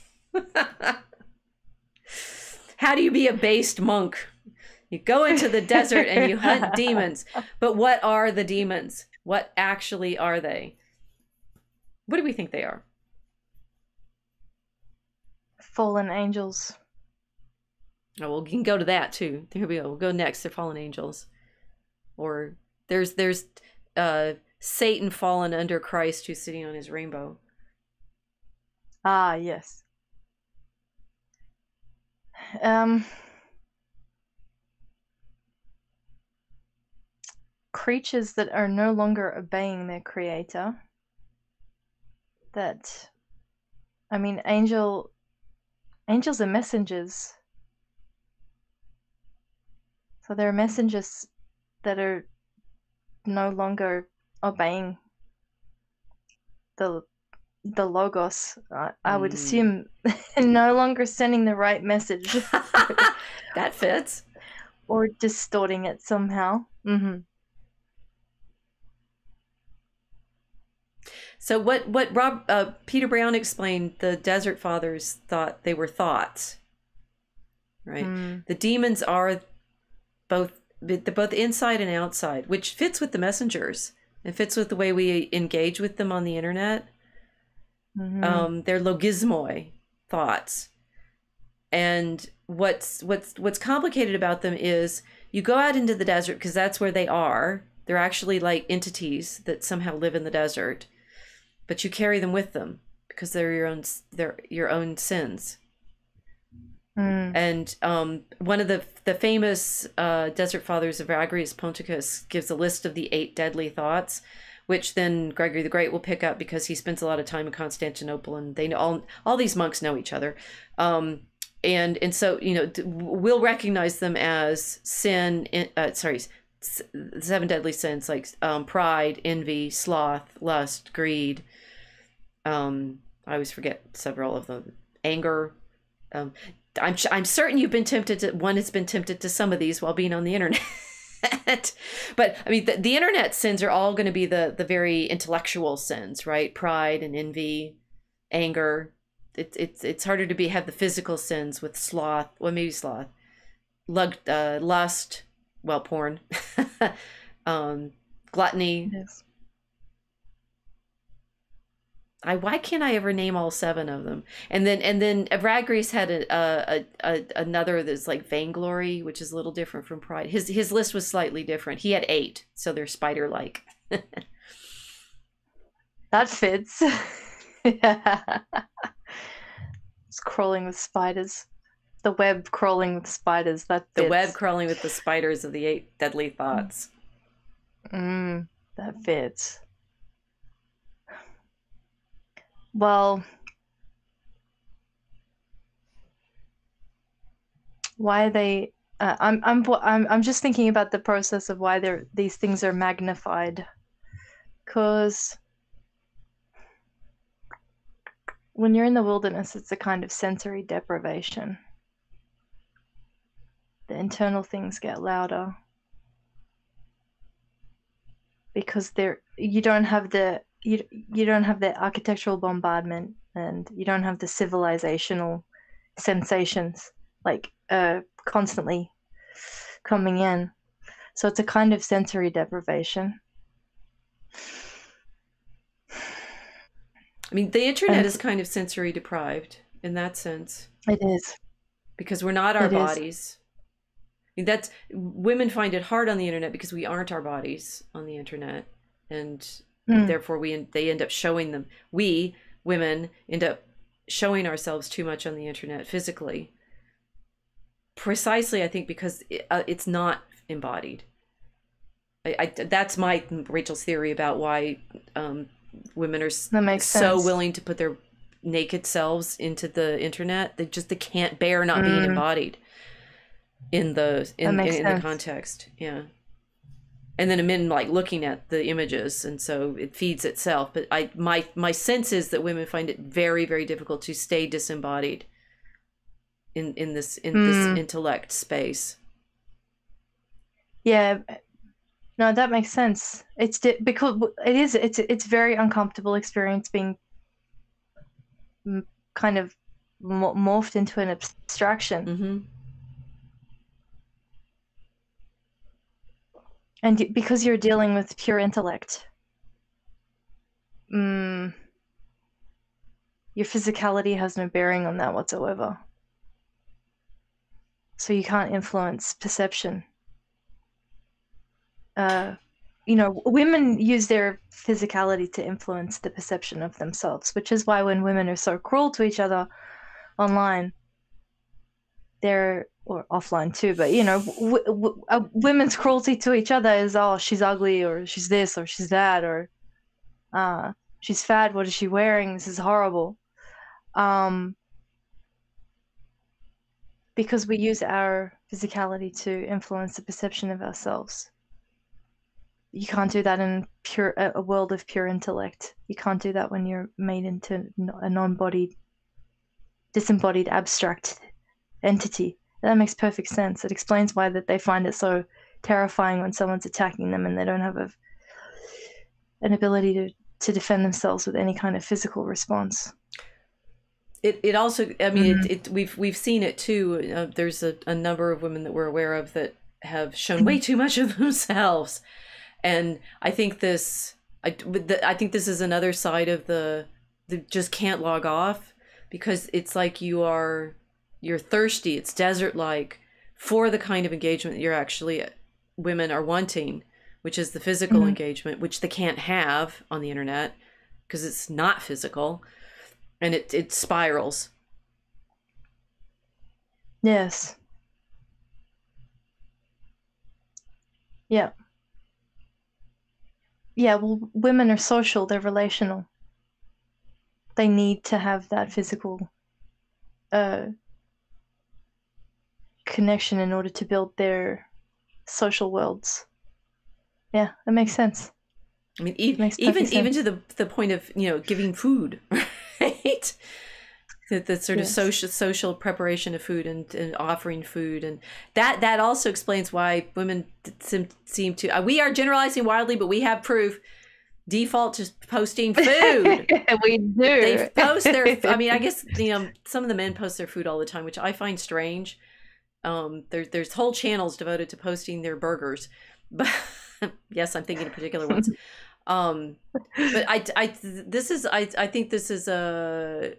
How do you be a based monk? You go into the desert and you hunt demons. But what are the demons? What actually are they? What do we think they are? Fallen angels. Oh, well, we can go to that too. Here we go. We'll go next. They're fallen angels. Or there's Satan fallen under Christ who's sitting on his rainbow. Ah, yes. Creatures that are no longer obeying their creator. That, I mean, angels are messengers. So they're messengers that are no longer obeying the logos. I would assume no longer sending the right message. That fits. Or distorting it somehow. Mm-hmm. So what Peter Brown explained, the Desert Fathers thought they were thoughts, right? The demons are both inside and outside, which fits with the messengers. It fits with the way we engage with them on the internet. Mm-hmm. They're logismoi, thoughts. And what's complicated about them is you go out into the desert because that's where they are. They're actually like entities that somehow live in the desert, but you carry them with them because they're your own sins. And one of the famous Desert Fathers of Agrius Ponticus gives a list of the 8 deadly thoughts. which then Gregory the Great will pick up because he spends a lot of time in Constantinople, and they know all these monks know each other. And so, you know, we'll recognize them as seven deadly sins, like pride, envy, sloth, lust, greed. I always forget several of them. Anger. I'm certain you've been tempted to, one has been tempted to some of these while being on the internet. But I mean, the internet sins are all going to be the very intellectual sins, right? Pride and envy, anger. It's harder to have the physical sins with sloth. Well, maybe sloth, lust, well, porn, gluttony. Yes. Why can't I ever name all seven of them? And then Evagrius had another that's like vainglory, which is a little different from pride. His list was slightly different. He had 8, so they're spider-like. That fits. Yeah. It's crawling with spiders. The web crawling with spiders. That fits. The web crawling with the spiders of the 8 deadly thoughts. That fits. Well, why they? I'm just thinking about the process of why these things are magnified, because when you're in the wilderness, it's a kind of sensory deprivation. The internal things get louder because you don't have the architectural bombardment, and you don't have the civilizational sensations like constantly coming in. So it's a kind of sensory deprivation. I mean, the internet is kind of sensory deprived in that sense. It is. Because we're not our bodies. I mean, women find it hard on the internet because we aren't our bodies on the internet, and therefore they end up showing them. We women end up showing ourselves too much on the internet physically. Precisely, I think, because it's not embodied. That's Rachel's theory about why women are so willing to put their naked selves into the internet. They can't bear not being embodied in the context. Yeah. And then men like looking at the images, and so it feeds itself. But my sense is that women find it very, very difficult to stay disembodied in this intellect space. Yeah, no, that makes sense. Because it's very uncomfortable experience being kind of morphed into an abstraction. Mm-hmm. And because you're dealing with pure intellect, your physicality has no bearing on that whatsoever. So you can't influence perception. Women use their physicality to influence the perception of themselves, which is why when women are so cruel to each other online, or offline too, but women's cruelty to each other is, oh, she's ugly, or she's this, or she's that, or she's fat, what is she wearing, this is horrible. Because we use our physicality to influence the perception of ourselves. You can't do that in a world of pure intellect. You can't do that when you're made into a non-bodied, disembodied, abstract entity. That makes perfect sense. It explains why that they find it so terrifying when someone's attacking them and they don't have an ability to defend themselves with any kind of physical response. It also, I mean, we've seen it too. There's a number of women that we're aware of that have shown way too much of themselves, and I think this is another side of the just can't log off, because it's like you're thirsty. It's desert-like for the kind of engagement that you're actually women are wanting, which is the physical engagement, which they can't have on the internet because it's not physical. And it spirals. Yes. Yeah. yeah, well, women are social, they're relational. They need to have that physical uh, connection in order to build their social worlds. Yeah, that makes sense. I mean, It makes even perfect even to sense. the point of giving food, right? The sort of Yes. social preparation of food and offering food, and that also explains why women seem to. We are generalizing wildly, but we have proof. Default to posting food. We They do. post their. I mean, I guess some of the men post their food all the time, which I find strange. There's whole channels devoted to posting their burgers, but yes, I'm thinking of particular ones. But I think this is a.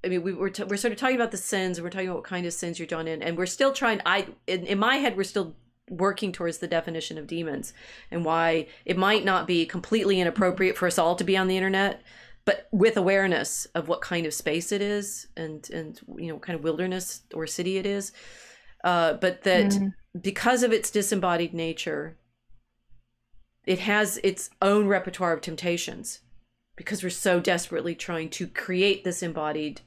I mean, we're sort of talking about the sins, and we're talking about what kind of sins you're done in, and we're still trying. In my head, we're still working towards the definition of demons and why it might not be completely inappropriate for us all to be on the internet, but with awareness of what kind of space it is and kind of wilderness or city it is. But that because of its disembodied nature, it has its own repertoire of temptations because we're so desperately trying to create this embodied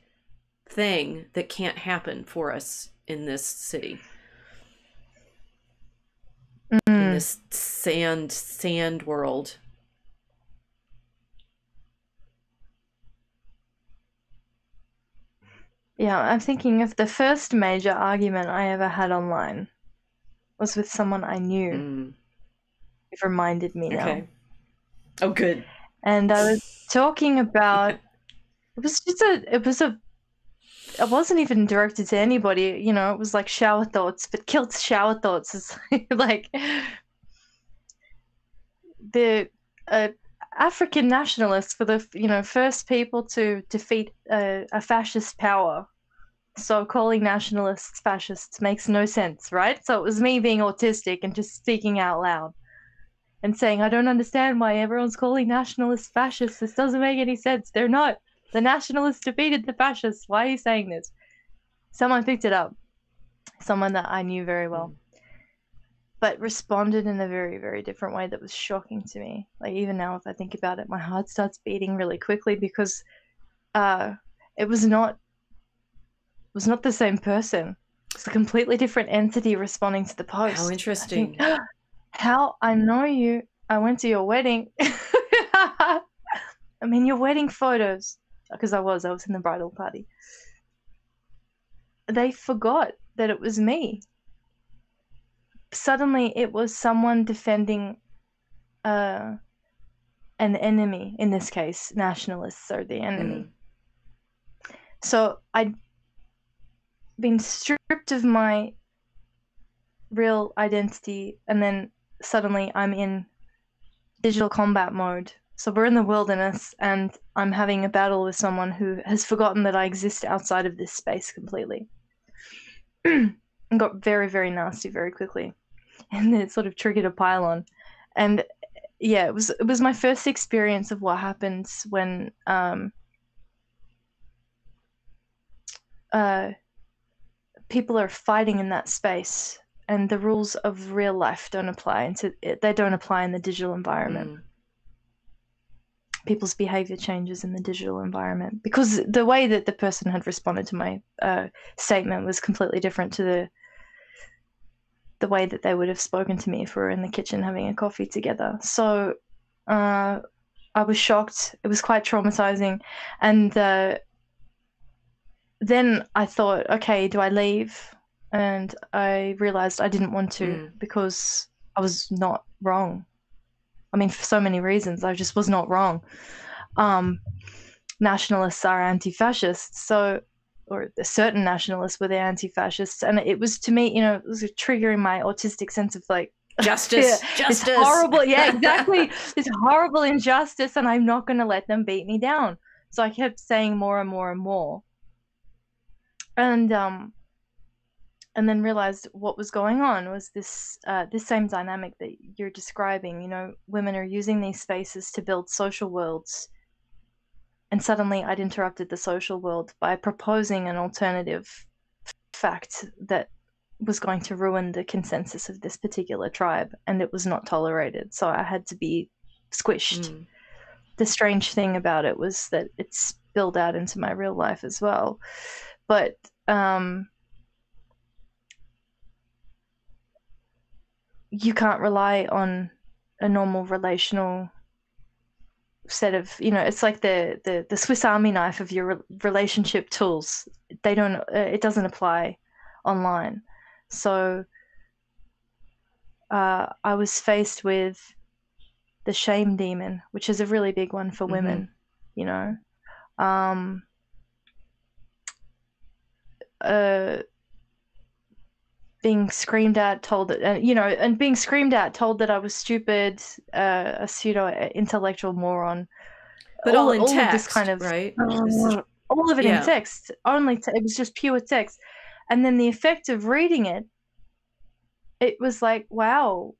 thing that can't happen for us in this city, in this sand world. Yeah, I'm thinking of the first major argument I ever had online was with someone I knew. It reminded me now. Okay. Oh, good. And I was talking about it wasn't even directed to anybody, it was like shower thoughts, but Kilt's shower thoughts is like the African nationalists were the first people to defeat a fascist power. So calling nationalists fascists makes no sense, right? So it was me being autistic and just speaking out loud and saying, I don't understand why everyone's calling nationalists fascists. This doesn't make any sense. They're not. The nationalists defeated the fascists. Why are you saying this? Someone picked it up. Someone that I knew very well. But responded in a very, very different way that was shocking to me. Like, even now, if I think about it, my heart starts beating really quickly because it was not the same person. It's a completely different entity responding to the post. How interesting. How I know you. I went to your wedding. I mean, your wedding photos, because I was in the bridal party. They forgot that it was me. Suddenly, it was someone defending an enemy. In this case, nationalists are the enemy. So I'd been stripped of my real identity, and then suddenly I'm in digital combat mode. So we're in the wilderness, and I'm having a battle with someone who has forgotten that I exist outside of this space completely. And got very, very nasty very quickly. And it sort of triggered a pile-on. And yeah, it was my first experience of what happens when people are fighting in that space, and the rules of real life don't apply, and they don't apply in the digital environment. People's behavior changes in the digital environment because the way that the person had responded to my statement was completely different to the way that they would have spoken to me if we were in the kitchen having a coffee together. So I was shocked. It was quite traumatizing. And then I thought, okay, do I leave? And I realized I didn't want to because I was not wrong. I mean, for so many reasons, I just was not wrong. Nationalists are anti-fascists, or certain nationalists were the anti-fascists, and it was, to me, it was triggering my autistic sense of like justice. This horrible, yeah, exactly, this horrible injustice, and I'm not going to let them beat me down. So I kept saying more and more and more, and then realized what was going on was this same dynamic that you're describing. Women are using these spaces to build social worlds, and suddenly I'd interrupted the social world by proposing an alternative fact that was going to ruin the consensus of this particular tribe, and it was not tolerated. So I had to be squished. Mm. The strange thing about it was that it spilled out into my real life as well. But you can't rely on a normal relational set of, it's like the Swiss Army knife of your relationship tools. They don't, it doesn't apply online. So I was faced with the shame demon, which is a really big one for women, you know. Being screamed at, told that, and being screamed at, told that I was stupid, a pseudo intellectual moron. But all in all text, of this kind of right? all of it in text. It was just pure text, and then the effect of reading it, it was like, wow,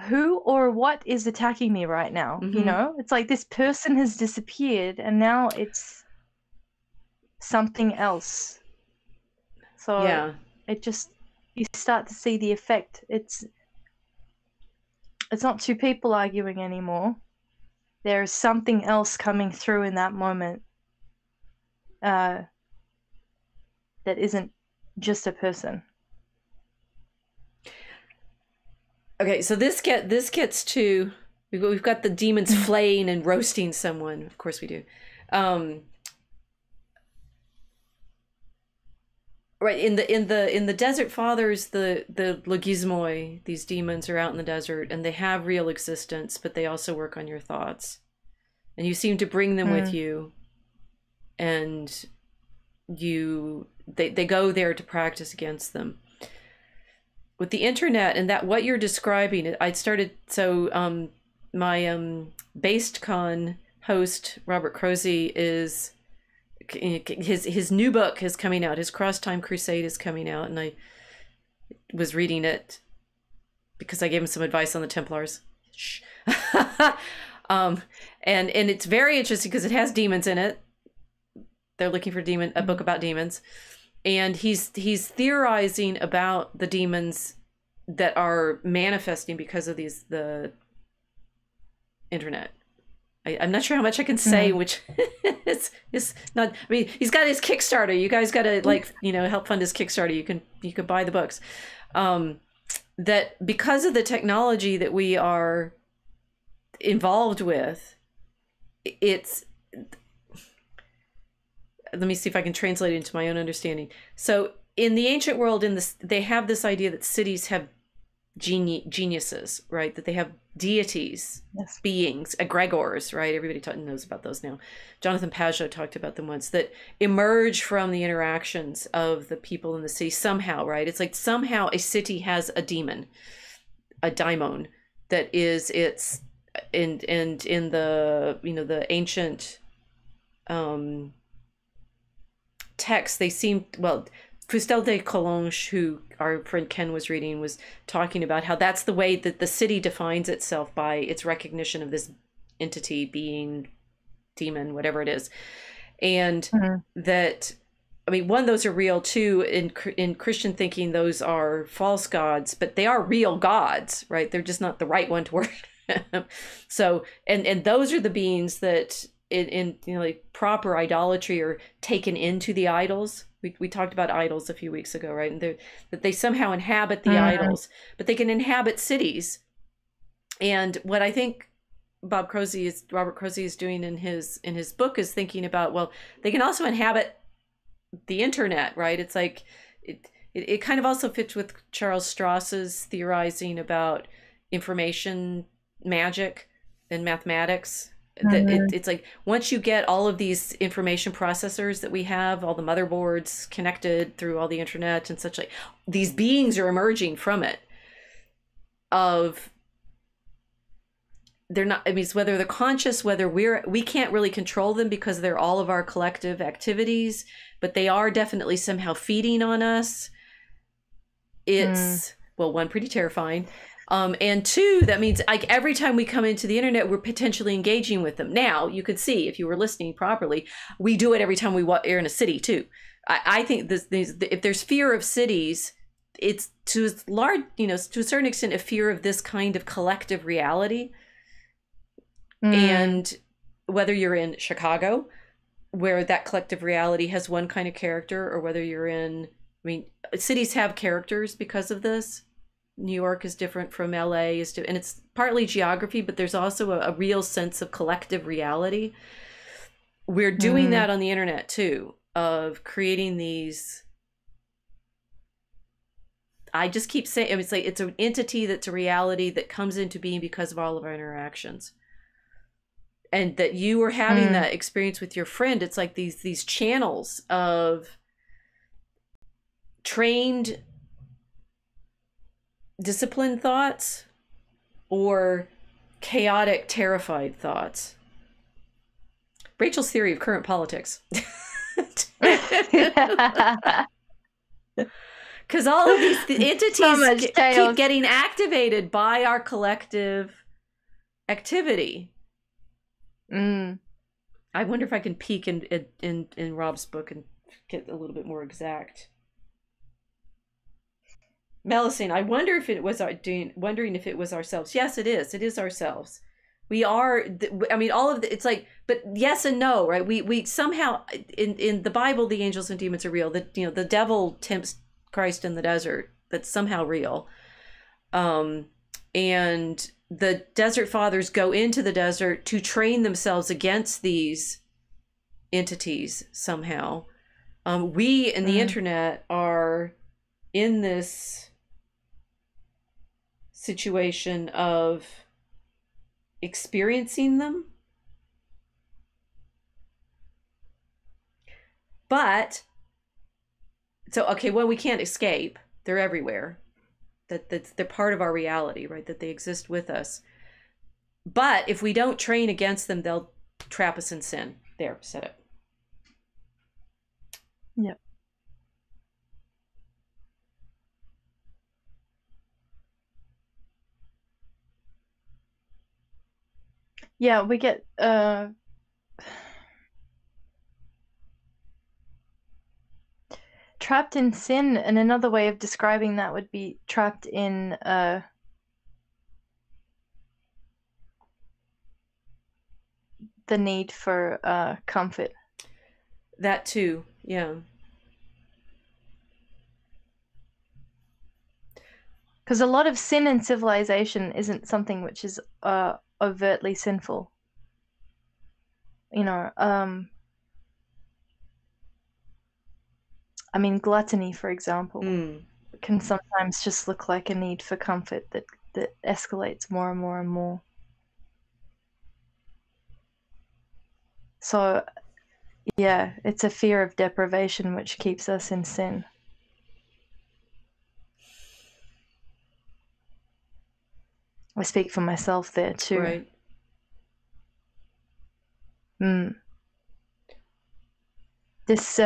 who or what is attacking me right now? You know, it's like this person has disappeared, and now it's something else. So it just, you start to see the effect. It's not two people arguing anymore. There's something else coming through in that moment that isn't just a person. Okay, so this gets to, we've got the demons flaying and roasting someone. Of course we do. Right, in the Desert Fathers, the logismoi, these demons are out in the desert and they have real existence, but they also work on your thoughts, and you seem to bring them with you, and they go there to practice against them. With the internet and that, what you're describing, I started, so my BasedCon host Robert Crozy is, his new book is coming out. His Cross Time Crusade is coming out, and I was reading it because I gave him some advice on the Templars. Shh. And it's very interesting because it has demons in it. They're looking for a book about demons, and he's theorizing about the demons that are manifesting because of the internet. I'm not sure how much I can say, which is not. I mean, he's got his Kickstarter. You guys got to help fund his Kickstarter. You can buy the books. That because of the technology that we are involved with, it's. Let me see if I can translate it into my own understanding. So in the ancient world, they have this idea that cities have geniuses, right? That they have deities, beings, egregores, right? Everybody knows about those now. Jonathan Pajot talked about them once, that emerge from the interactions of the people in the city somehow, right? It's like somehow a city has a demon, a daimon, that is its, and in the, the ancient texts, they seem, well, Fustel de Collonges, who our friend Ken was reading, was talking about how that's the way that the city defines itself, by its recognition of this entity, being, demon, whatever it is. And that, I mean, one, those are real. Two, in Christian thinking, those are false gods, but they are real gods, right? They're just not the right one to worship. So, and those are the beings that in like proper idolatry are taken into the idols. We talked about idols a few weeks ago, right? And that they somehow inhabit the idols, but they can inhabit cities. And what I think Robert Crozy is doing in his book is thinking about, well, they can also inhabit the internet, right? It's like it kind of also fits with Charles Strauss's theorizing about information magic and mathematics. That it's like, once you get all of these information processors that we have, all the motherboards connected through all the internet and such, like, these beings are emerging from it. They're not, I mean, it's whether they're conscious, whether we can't really control them because they're all of our collective activities, but they are definitely somehow feeding on us. It's, well, one, pretty terrifying. And two, that means like every time we come into the internet, we're potentially engaging with them. Now, you could see, if you were listening properly, we do it every time we are in a city too. I think if there's fear of cities, it's to a certain extent, a fear of this kind of collective reality. Mm. And whether you're in Chicago, where that collective reality has one kind of character, or whether you're in, I mean, cities have characters because of this. New York is different from LA, and it's partly geography, but there's also a real sense of collective reality. We're doing Mm. that on the internet too, of creating these. I just keep saying, it's like it's an entity that's a reality that comes into being because of all of our interactions. And that you were having Mm. that experience with your friend. It's like these channels of trained, disciplined thoughts or chaotic, terrified thoughts. Rachel's theory of current politics. Because all of these entities keep getting activated by our collective activity. Mm. I wonder if I can peek in Rob's book and get a little bit more exact. Melusine, I wonder if it was wondering if it was ourselves. Yes, it is. It is ourselves. We are. I mean, all of it's like, but yes and no, right? We somehow in the Bible, the angels and demons are real. That the devil tempts Christ in the desert. That's somehow real. And the desert fathers go into the desert to train themselves against these entities somehow. We in the internet are in this situation of experiencing them, but so okay, well, we can't escape. They're everywhere. That's they're part of our reality, right? That they exist with us. But if we don't train against them, they'll trap us in sin. There, said it. Yep. Yeah, we get trapped in sin, and another way of describing that would be trapped in the need for comfort. That too, yeah. Because a lot of sin in civilization isn't something which is overtly sinful. I mean, gluttony, for example, can sometimes just look like a need for comfort that escalates more and more and more. So, yeah, it's a fear of deprivation which keeps us in sin. I speak for myself there too. Right. This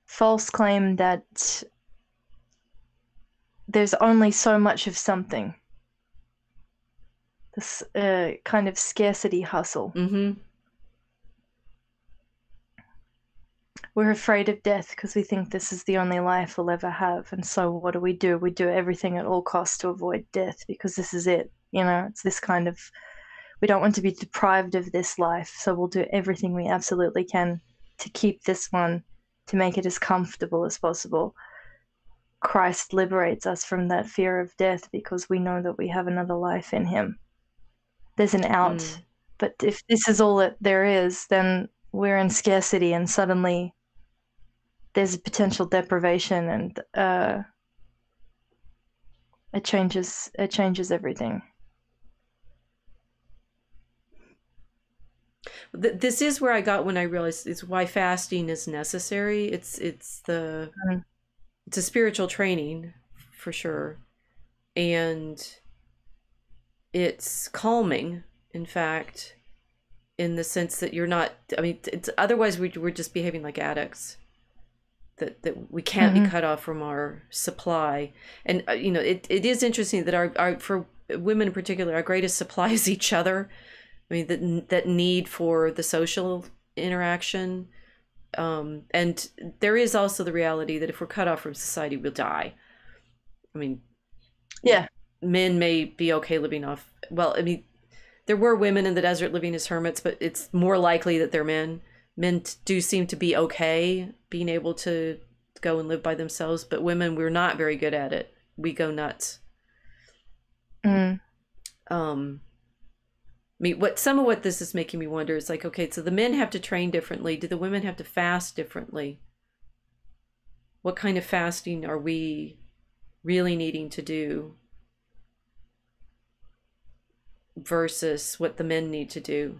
false claim that there's only so much of something. This kind of scarcity hustle. We're afraid of death because we think this is the only life we'll ever have. And so what do? We do everything at all costs to avoid death because this is it. It's this kind of, we don't want to be deprived of this life. So we'll do everything we absolutely can to keep this one, to make it as comfortable as possible. Christ liberates us from that fear of death because we know that we have another life in him. There's an out. But if this is all that there is, then we're in scarcity, and suddenly there's a potential deprivation, and it changes everything. This is where I got when I realized it's why fasting is necessary. It's a spiritual training for sure, and it's calming, in fact, in the sense that you're not, I mean, it's otherwise we're just behaving like addicts, that we can't be cut off from our supply. And it is interesting that our for women in particular, our greatest supply is each other. I mean, that need for the social interaction. And there is also the reality that if we're cut off from society, we'll die. I mean, yeah, men may be okay living off well, I mean, there were women in the desert living as hermits, but it's more likely that they're men. Men do seem to be okay being able to go and live by themselves, but women, we're not very good at it. We go nuts. Mm. I mean, what this is making me wonder is like, okay, so the men have to train differently. Do the women have to fast differently? What kind of fasting are we really needing to do versus what the men need to do?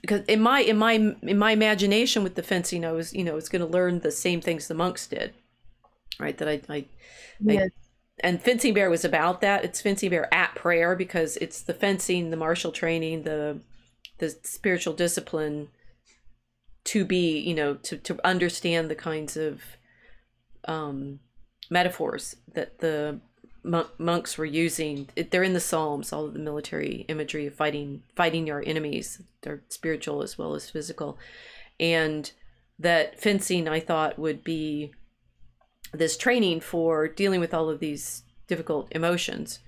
Because in my imagination with the fencing, I was going to learn the same things the monks did, right? Yes. And Fencing Bear was about that. It's Fencing Bear at prayer, because it's the fencing, the martial training, the spiritual discipline to be, to understand the kinds of metaphors that the monks were using. They're in the Psalms, all of the military imagery of fighting your enemies. They're spiritual as well as physical. And that fencing, I thought, would be this training for dealing with all of these difficult emotions.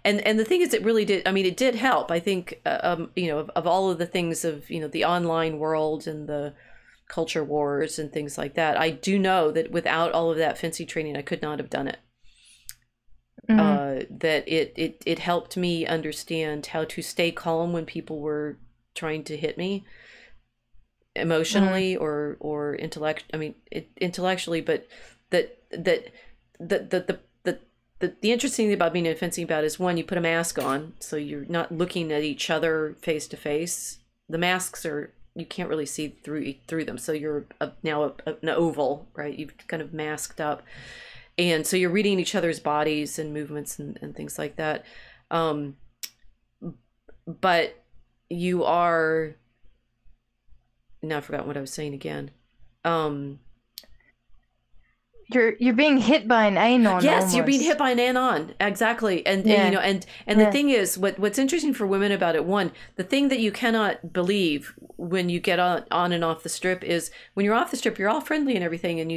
And the thing is, it really did, I mean, it did help. I think, of all of the things of, the online world and the culture wars and things like that, I do know that without all of that fencing training, I could not have done it. That it helped me understand how to stay calm when people were trying to hit me emotionally or intellectually, but the interesting thing about being in a fencing bout is, one, you put a mask on, so you're not looking at each other face to face. The masks you can't really see through them, so you're now an oval, right? You've kind of masked up. And so you're reading each other's bodies and movements and things like that. But you are, now I've forgotten what I was saying again. You're being hit by an anon. Yes, almost. You're being hit by an anon. Exactly. And the thing is, what's interesting for women about it, one, the thing that you cannot believe when you get on and off the strip is, when you're off the strip, you're all friendly and everything, and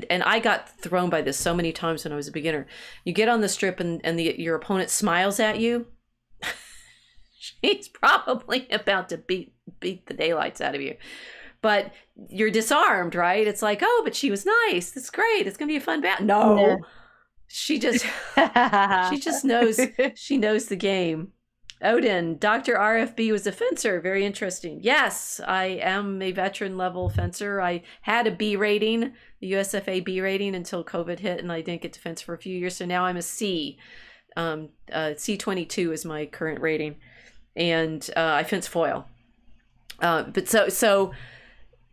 and I got thrown by this so many times when I was a beginner. You get on the strip and your opponent smiles at you. She's probably about to beat the daylights out of you. But you're disarmed, right? It's like, oh, but she was nice. That's great. It's gonna be a fun battle. No, yeah. she just knows. She knows the game. Odin, Dr. RFB was a fencer. Very interesting. Yes, I am a veteran level fencer. I had a B rating, the USFA B rating, until COVID hit, and I didn't get to fence for a few years. So now I'm a C. C22 is my current rating, and I fence foil. But so.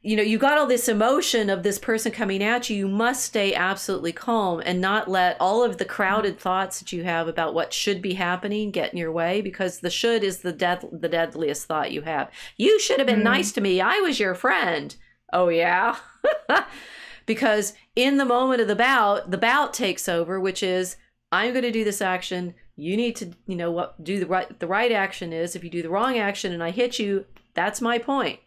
You got all this emotion of this person coming at you. You must stay absolutely calm and not let all of the crowded thoughts that you have about what should be happening get in your way, because the should is the deadliest thought you have. You should have been nice to me. I was your friend. Oh, yeah. Because in the moment of the bout takes over, which is, I'm going to do this action. You need to, do the right action is. If you do the wrong action and I hit you, that's my point.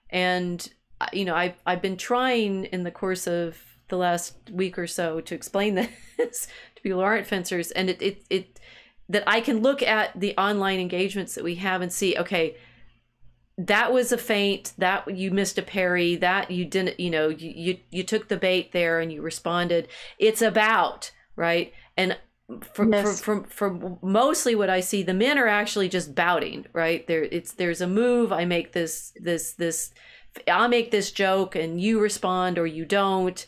And I've been trying in the course of the last week or so to explain this to people who aren't fencers, and it that I can look at the online engagements that we have and see, okay, that was a feint, that you missed a parry, that you didn't, you took the bait there and you responded. It's about, right? And for mostly what I see, the men are actually just bouting, right? There's a move. I make I'll make this joke and you respond or you don't.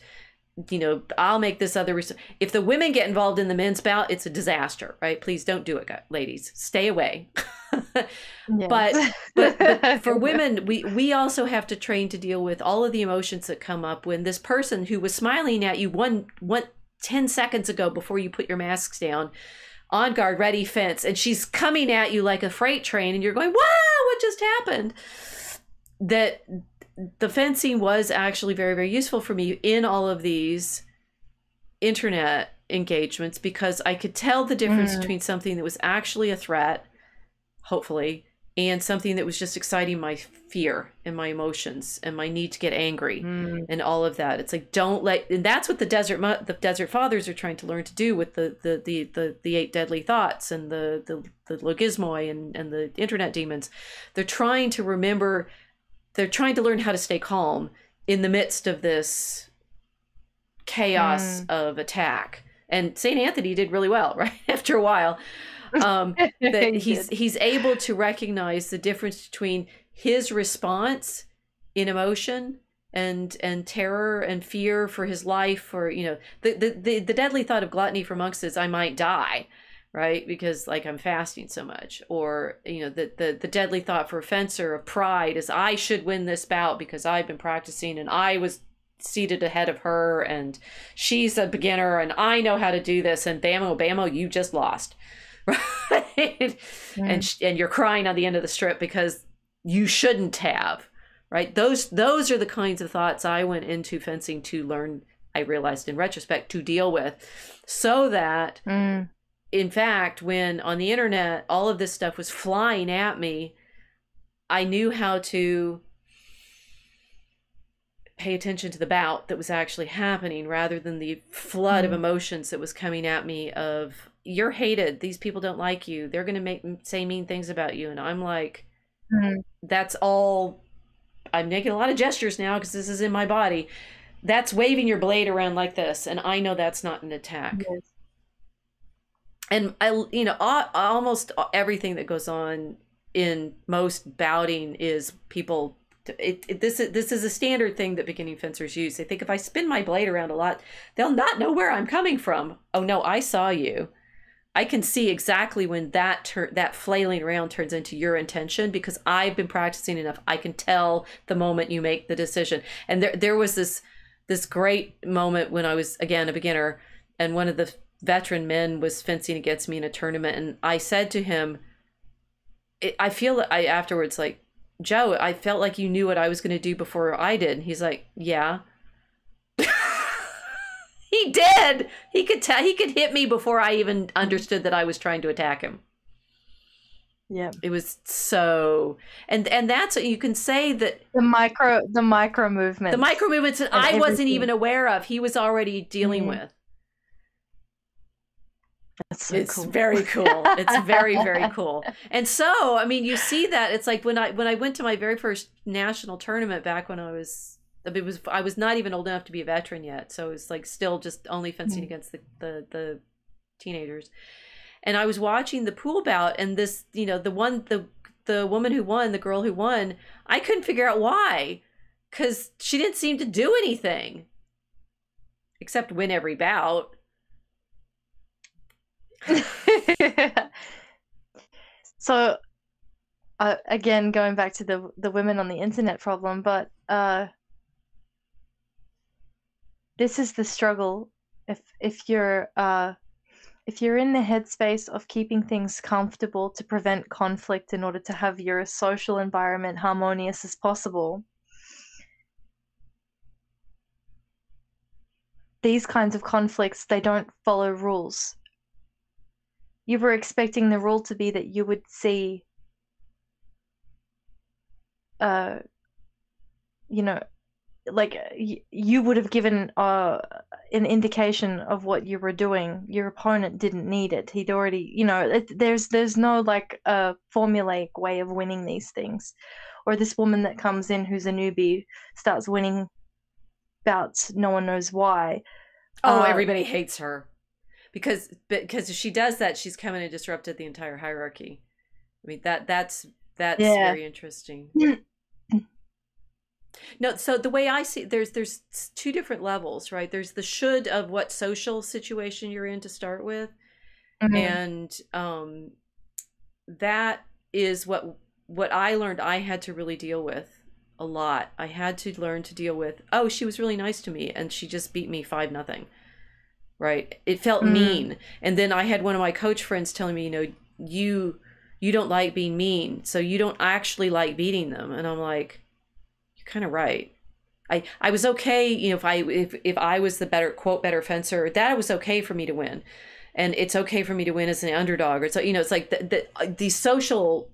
I'll make this other. If the women get involved in the men's bout, it's a disaster, right? Please don't do it, ladies. Stay away. But for women, we also have to train to deal with all of the emotions that come up when this person who was smiling at you 10 seconds ago before you put your masks down, on guard, ready, fence, and she's coming at you like a freight train, and you're going, wow, what just happened? That the fencing was actually very, very useful for me in all of these internet engagements, because I could tell the difference between something that was actually a threat, hopefully, and something that was just exciting my fear and my emotions and my need to get angry and all of that. It's like, don't let, and that's what the desert fathers are trying to learn to do with the 8 deadly thoughts and the logismoi and the internet demons. They're trying to remember, they're trying to learn how to stay calm in the midst of this chaos of attack. And St. Anthony did really well, right? After a while. That he's able to recognize the difference between his response in emotion and terror and fear for his life, or the deadly thought of gluttony for monks is I might die, right? Because like I'm fasting so much. Or the deadly thought for a fencer of pride is I should win this bout because I've been practicing and I was seated ahead of her and she's a beginner and I know how to do this, and bammo bammo, you just lost. Right. And you're crying on the end of the strip because you shouldn't have, right? Those are the kinds of thoughts I went into fencing to learn, I realized in retrospect, to deal with, so that in fact, when on the internet all of this stuff was flying at me, I knew how to pay attention to the bout that was actually happening rather than the flood of emotions that was coming at me of, you're hated, these people don't like you, they're going to say mean things about you. And I'm like, that's all, I'm making a lot of gestures now because this is in my body, that's waving your blade around like this, and I know that's not an attack. Yes. And almost everything that goes on in most bouting is people, this is a standard thing that beginning fencers use. They think if I spin my blade around a lot, they'll not know where I'm coming from. Oh no, I saw you. I can see exactly when that flailing around turns into your intention, because I've been practicing enough. I can tell the moment you make the decision. And there was this great moment when I was, again, a beginner, and one of the veteran men was fencing against me in a tournament, and I said to him, I feel that afterwards, like, Joe, I felt like you knew what I was going to do before I did. And he's like, yeah. He did. He could tell. He could hit me before I even understood that I was trying to attack him. Yeah. It was so, and that's what you can say, that the micro movements. The micro movements that I wasn't even aware of, he was already dealing with. That's so it's cool. Very cool. It's very, very cool. And so, I mean, you see that it's like when I went to my very first national tournament back when I was not even old enough to be a veteran yet. So it was like still just only fencing against the teenagers. And I was watching the pool bout, and this, the woman who won, the girl who won, I couldn't figure out why, because she didn't seem to do anything except win every bout. So again, going back to the women on the internet problem, but this is the struggle. If you're in the headspace of keeping things comfortable to prevent conflict in order to have your social environment harmonious as possible, these kinds of conflicts, they don't follow rules. You were expecting the rule to be that you would see, like you would have given an indication of what you were doing. Your opponent didn't need it. He'd already, there's no like formulaic way of winning these things. Or this woman that comes in who's a newbie starts winning bouts, no one knows why. Everybody hates her. Because if she does that, she's come in and disrupted the entire hierarchy. I mean, that's very interesting. No, so the way I see, there's two different levels, right? There's the should of what social situation you're in to start with, and that is what I learned I had to really deal with a lot. I had to learn to deal with, oh, she was really nice to me, and she just beat me 5-0. Right. It felt mean. And then I had one of my coach friends telling me, you don't like being mean, so you don't actually like beating them. And I'm like, you're kind of right. I was okay, if I was the better fencer, that was okay for me to win. And it's okay for me to win as an underdog. Or so, it's like the social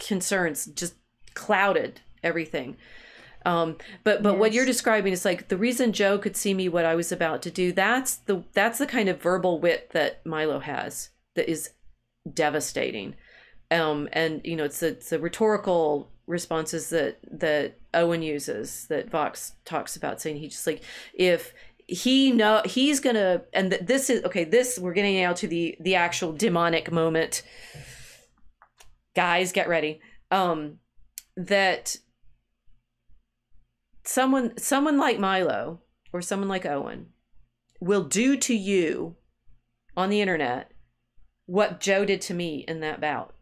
concerns just clouded everything. But what you're describing is like the reason Joe could see me what I was about to do. That's the kind of verbal wit that Milo has that is devastating. And you know, it's the rhetorical responses that Owen uses, that Vox talks about, saying he just like, if he's gonna, and this is okay, this, we're getting out to the actual demonic moment. Guys, get ready. That someone like Milo or someone like Owen will do to you on the internet what Joe did to me in that bout,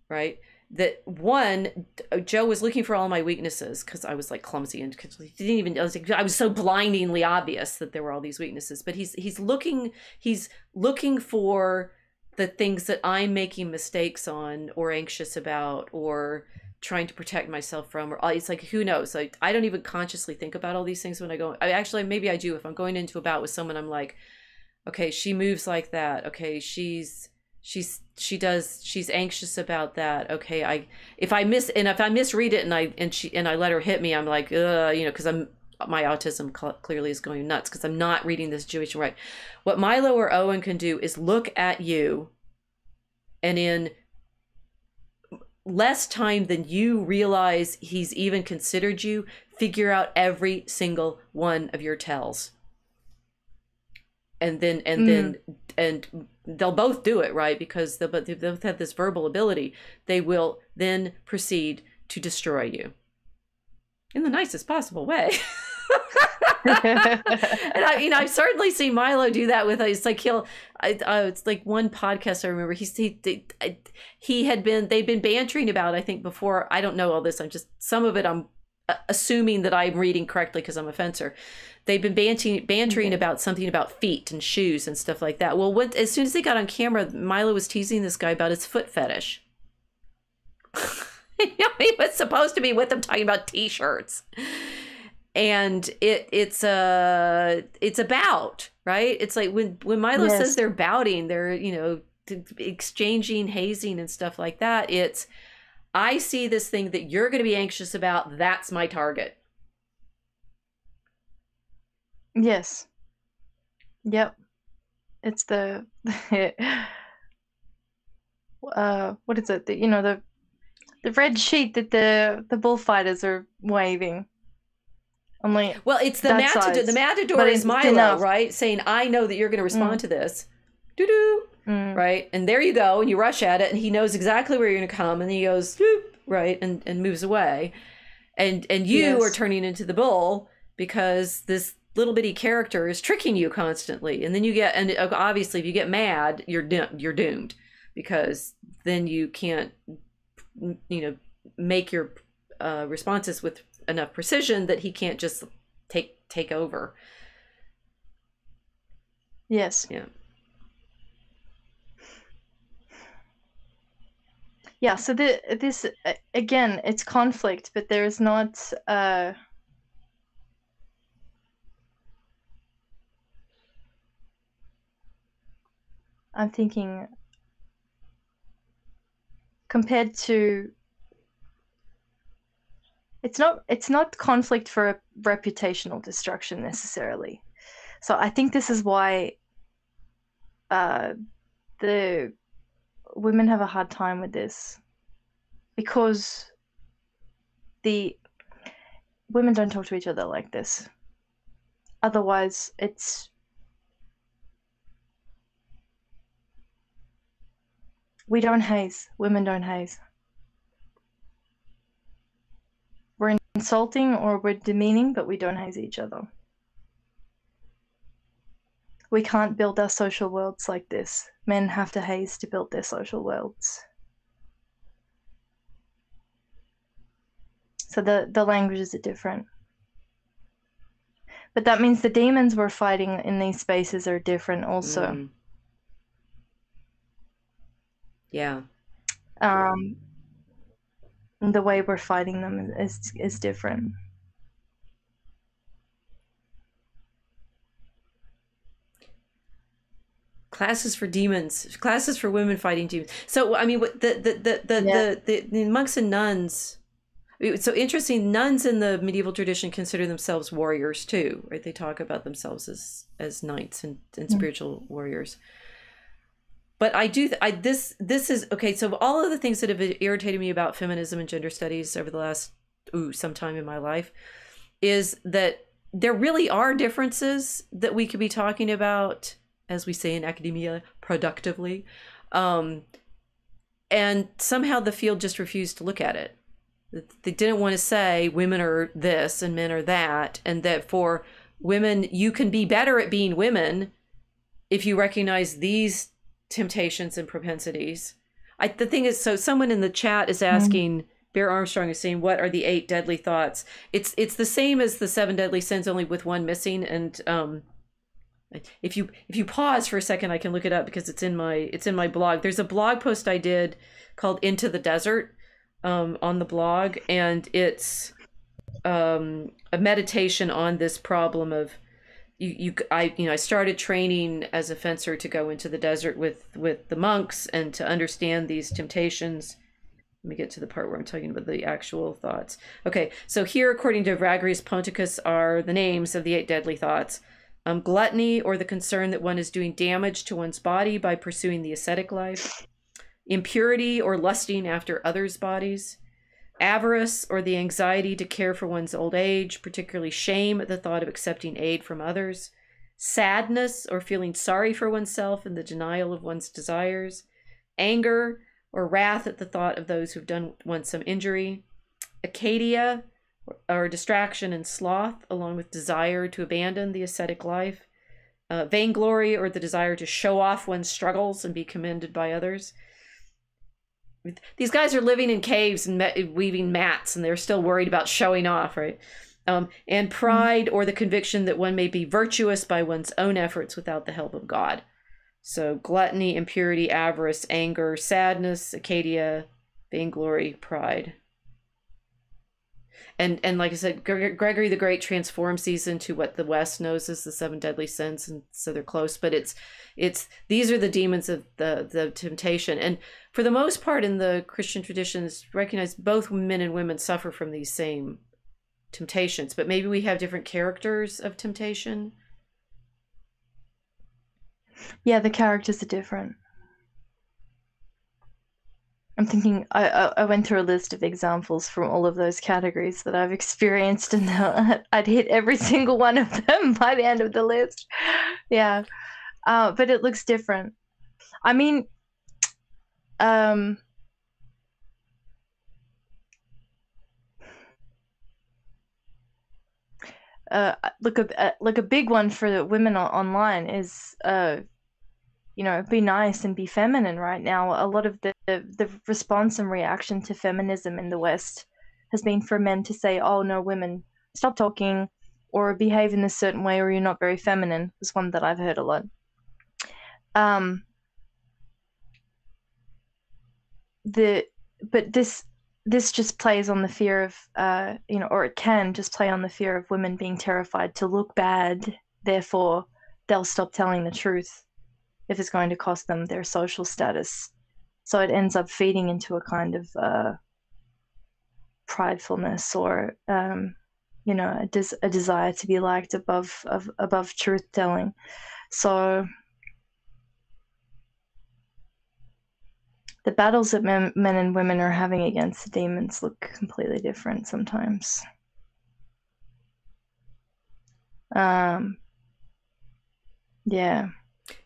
right? That one, Joe was looking for all my weaknesses because I was like clumsy and he didn't even, I was so blindingly obvious that there were all these weaknesses, but he's looking for the things that I'm making mistakes on or anxious about or trying to protect myself from, or it's like, who knows? Like, I don't even consciously think about all these things when I go. Actually, maybe I do. If I'm going into a bout with someone, I'm like, okay, she moves like that. Okay, she's anxious about that. Okay, if I misread it and I let her hit me, I'm like, you know, because my autism clearly is going nuts because I'm not reading this situation right. What Milo or Owen can do is look at you, and in less time than you realize he's even considered you, figure out every single one of your tells. And then they'll both do it, right? Because they both have this verbal ability. They will then proceed to destroy you in the nicest possible way. And I've certainly seen Milo do that with, it's like it's like one podcast I remember, they'd been bantering about, I think before, I don't know all this, I'm just, some of it I'm assuming that I'm reading correctly because I'm a fencer. They've been bantering about something about feet and shoes and stuff like that. Well, as soon as they got on camera, Milo was teasing this guy about his foot fetish. You know, he was supposed to be with him talking about t-shirts. And it's a bout, right? It's like when Milo says they're bouting, they're, you know, exchanging hazing and stuff like that. It's, I see this thing that you're going to be anxious about. That's my target. Yes. Yep. It's the what is it? You know, the red sheet that the bullfighters are waving. Only, well, it's the matador. The matador is Milo, right? Saying, I know that you're going to respond to this. Doo-doo. Right? And there you go. And you rush at it. And he knows exactly where you're going to come. And he goes, right? And moves away. And you are turning into the bull because this little bitty character is tricking you constantly. And then you get, and obviously if you get mad, you're doomed, because then you can't, you know, make your responses with enough precision that he can't just take over. Yes. Yeah. Yeah, so this again, it's conflict, but there is not I'm thinking compared to, it's not conflict for a reputational destruction necessarily. So I think this is why the women have a hard time with this, because the women don't talk to each other like this. Otherwise, it's, we don't haze. Women don't haze. We're insulting or we're demeaning, but we don't haze each other. We can't build our social worlds like this. Men have to haze to build their social worlds. So the languages are different. But that means the demons we're fighting in these spaces are different also. Yeah. The way we're fighting them is different. classes for demons, classes for women fighting demons. So I mean, what the monks and nuns. It's so interesting. Nuns in the medieval tradition consider themselves warriors too, right? They talk about themselves as knights and spiritual warriors. But this is okay. So all of the things that have irritated me about feminism and gender studies over the last some time in my life is that there really are differences that we could be talking about, as we say in academia, productively, and somehow the field just refused to look at it. They didn't want to say women are this and men are that, and that for women you can be better at being women if you recognize these temptations and propensities. The thing is, so someone in the chat is asking, Bear Armstrong is saying, what are the 8 deadly thoughts? It's the same as the 7 deadly sins, only with one missing. And if you pause for a second, I can look it up because it's in my blog. There's a blog post I did called Into the Desert on the blog, and it's a meditation on this problem of I started training as a fencer to go into the desert with the monks and to understand these temptations. Let me get to the part where I'm talking about the actual thoughts. Okay, so here, according to Vagrius Ponticus, are the names of the 8 deadly thoughts. Gluttony, or the concern that one is doing damage to one's body by pursuing the ascetic life. Impurity, or lusting after others' bodies. Avarice, or the anxiety to care for one's old age, particularly shame at the thought of accepting aid from others. Sadness, or feeling sorry for oneself and the denial of one's desires. Anger, or wrath at the thought of those who've done one some injury. Acadia, or distraction and sloth, along with desire to abandon the ascetic life. Vainglory, or the desire to show off one's struggles and be commended by others. These guys are living in caves and weaving mats, and they're still worried about showing off, right? And pride, or the conviction that one may be virtuous by one's own efforts without the help of God. So gluttony, impurity, avarice, anger, sadness, acadia, vainglory, pride. And like I said, Gregory the Great transforms these into what the West knows as the 7 deadly sins, and so they're close. But these are the demons of the temptation, and for the most part in the Christian traditions, recognize both men and women suffer from these same temptations, but maybe we have different characters of temptation. Yeah, the characters are different. I'm thinking, I went through a list of examples from all of those categories that I've experienced, and I'd hit every single one of them by the end of the list. Yeah, but it looks different. I mean, look, a big one for the women online is be nice and be feminine. Right now, a lot of the response and reaction to feminism in the West has been for men to say, oh no, women, stop talking, or behave in a certain way, or you're not very feminine, was one that I've heard a lot. But this just plays on the fear of or it can just play on the fear of women being terrified to look bad, therefore they'll stop telling the truth if it's going to cost them their social status. So it ends up feeding into a kind of pridefulness, or a desire to be liked above truth telling. So the battles that men and women are having against the demons look completely different sometimes.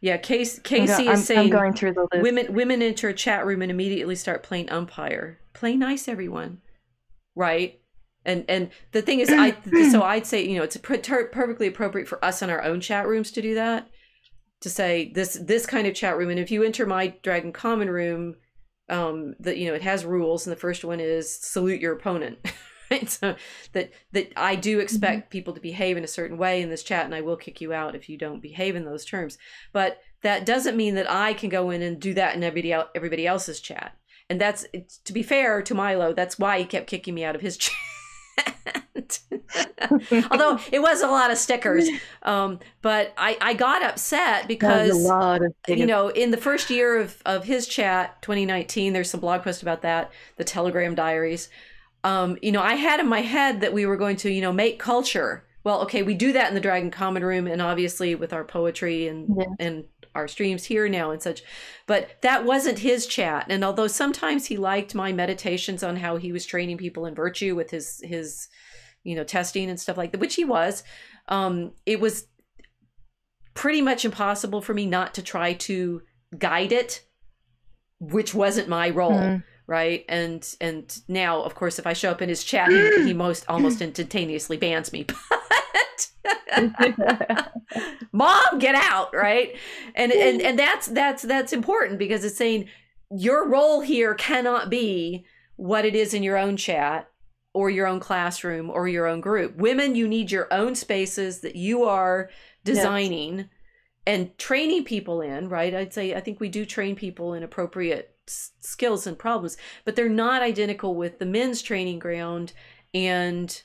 Yeah, Casey is saying, I'm going through the list. Women enter a chat room and immediately start playing umpire. Play nice, everyone, right? And the thing is, I'd say, it's perfectly appropriate for us in our own chat rooms to do that, to say this kind of chat room. And if you enter my Dragon Common room, it has rules, and the first one is salute your opponent. Right? So that I do expect people to behave in a certain way in this chat, and I will kick you out if you don't behave in those terms. But that doesn't mean that I can go in and do that in everybody else's chat. And that's, to be fair to Milo, that's why he kept kicking me out of his chat. Although it was a lot of stickers. But I got upset because, a lot of you know, in the first year of his chat, 2019, there's some blog post about that, the Telegram Diaries. You know, I had in my head that we were going to, you know, make culture. Well, okay, we do that in the Dragon Common Room, and obviously with our poetry and our streams here now and such. But that wasn't his chat. And although sometimes he liked my meditations on how he was training people in virtue with his you know, testing and stuff like that, which he was, it was pretty much impossible for me not to try to guide it, which wasn't my role. Right. And now, of course, if I show up in his chat, he almost instantaneously bans me. But Mom, get out. Right. And that's important, because it's saying your role here cannot be what it is in your own chat or your own classroom or your own group. Women, you need your own spaces that you are designing and training people in. Right. I think we do train people in appropriate skills and problems, but they're not identical with the men's training ground. And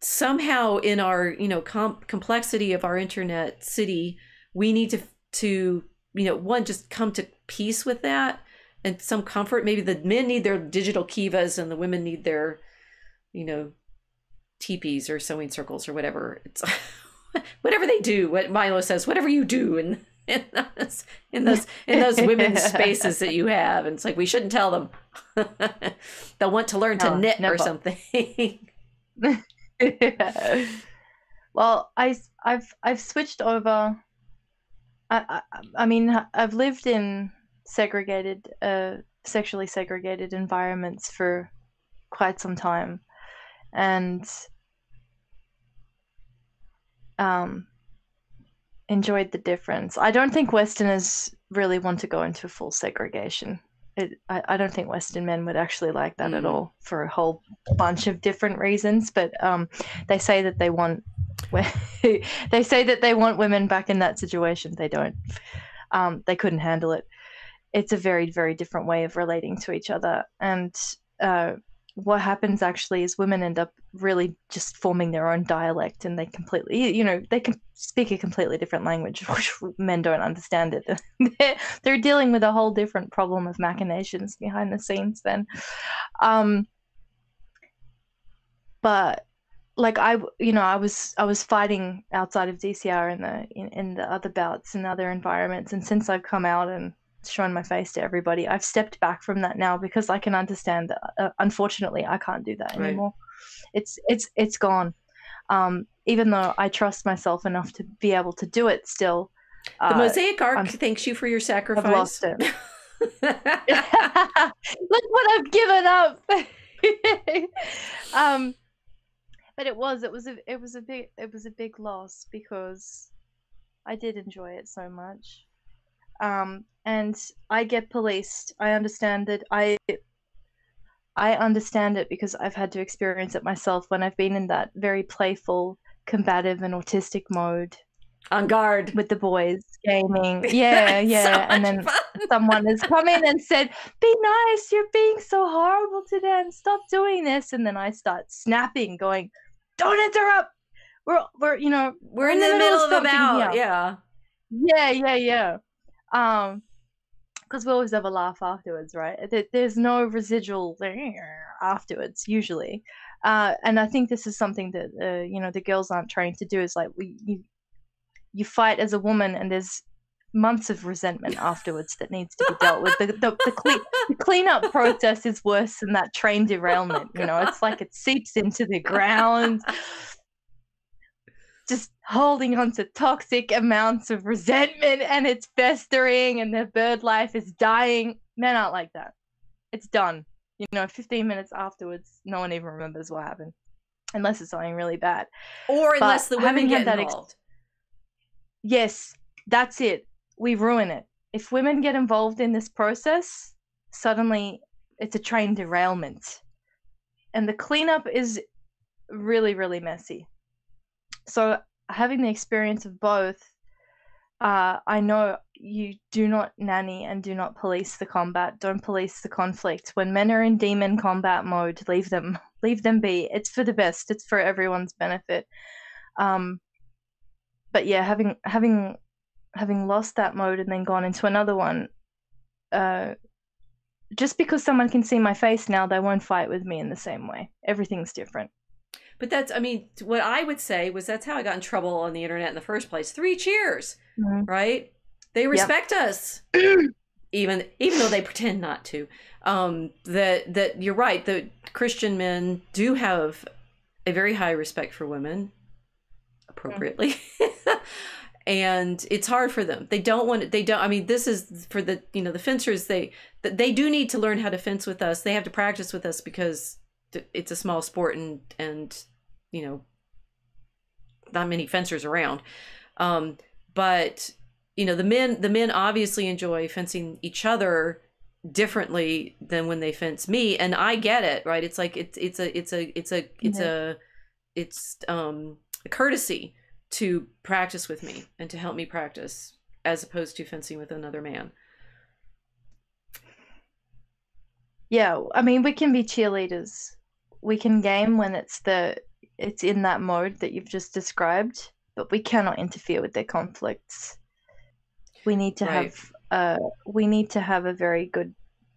somehow in our, you know, complexity of our internet city, we need to, you know, one, just come to peace with that and some comfort. Maybe the men need their digital kivas and the women need their, you know, teepees or sewing circles or whatever. It's whatever they do, what Milo says, whatever you do. And in those women's spaces that you have, and it's like, we shouldn't tell them. They'll want to learn to knit or something. Well, I've switched over. I mean, I've lived in segregated, sexually segregated environments for quite some time, and enjoyed the difference. I don't think Westerners really want to go into full segregation. I don't think Western men would actually like that at all, for a whole bunch of different reasons. But they say that they want women back in that situation. They don't. They couldn't handle it. It's a very, very different way of relating to each other. And what happens actually is women end up really just forming their own dialect, and they completely, you know, they can speak a completely different language, which men don't understand it. They're dealing with a whole different problem of machinations behind the scenes then. But like I was fighting outside of DCR in the other bouts and other environments, and since I've come out and shown my face to everybody, I've stepped back from that now, because I can understand that unfortunately I can't do that anymore. It's gone. Even though I trust myself enough to be able to do it still. The Mosaic Ark thanks you for your sacrifice. I've lost it. Look what I've given up. But it was a big loss, because I did enjoy it so much. And I get policed. I understand that. I understand it because I've had to experience it myself when I've been in that very playful, combative, and autistic mode. On guard. With the boys gaming. Yeah, yeah. So and then someone has come in and said, "Be nice, you're being so horrible to them. Stop doing this." And then I start snapping, going, "Don't interrupt. We're in the middle of a bout." Yeah. Yeah. Because we always have a laugh afterwards, right? There's no residual afterwards usually, and I think this is something that the girls aren't trained to do. Is like you fight as a woman, and there's months of resentment afterwards that needs to be dealt with. The cleanup process is worse than that train derailment. It's like it seeps into the ground. Just holding on to toxic amounts of resentment, and it's festering, and their bird life is dying. Men aren't like that. It's done. 15 minutes afterwards, no one even remembers what happened, unless it's something really bad. Or unless the women get involved. Yes, that's it. We ruin it. If women get involved in this process, suddenly it's a train derailment. And the cleanup is really, really messy. So having the experience of both, I know you do not nanny and do not police the combat. Don't police the conflict. When men are in demon combat mode, leave them be. It's for the best. It's for everyone's benefit. But yeah, having lost that mode and then gone into another one, just because someone can see my face now, they won't fight with me in the same way. Everything's different. But that's, I mean, what I would say was that's how I got in trouble on the internet in the first place. 3 cheers, right? They respect us, even though they pretend not to. That you're right. The Christian men do have a very high respect for women, appropriately. And it's hard for them. They don't want it. They don't. I mean, this is for the, you know, the fencers. They do need to learn how to fence with us. They have to practice with us because it's a small sport, and you know, not many fencers around. But you know, the men obviously enjoy fencing each other differently than when they fence me, and I get it, right? It's like it's a courtesy to practice with me and to help me practice, as opposed to fencing with another man. Yeah, I mean, we can be cheerleaders. We can game when it's in that mode that you've just described, but we cannot interfere with their conflicts. We need to have a very good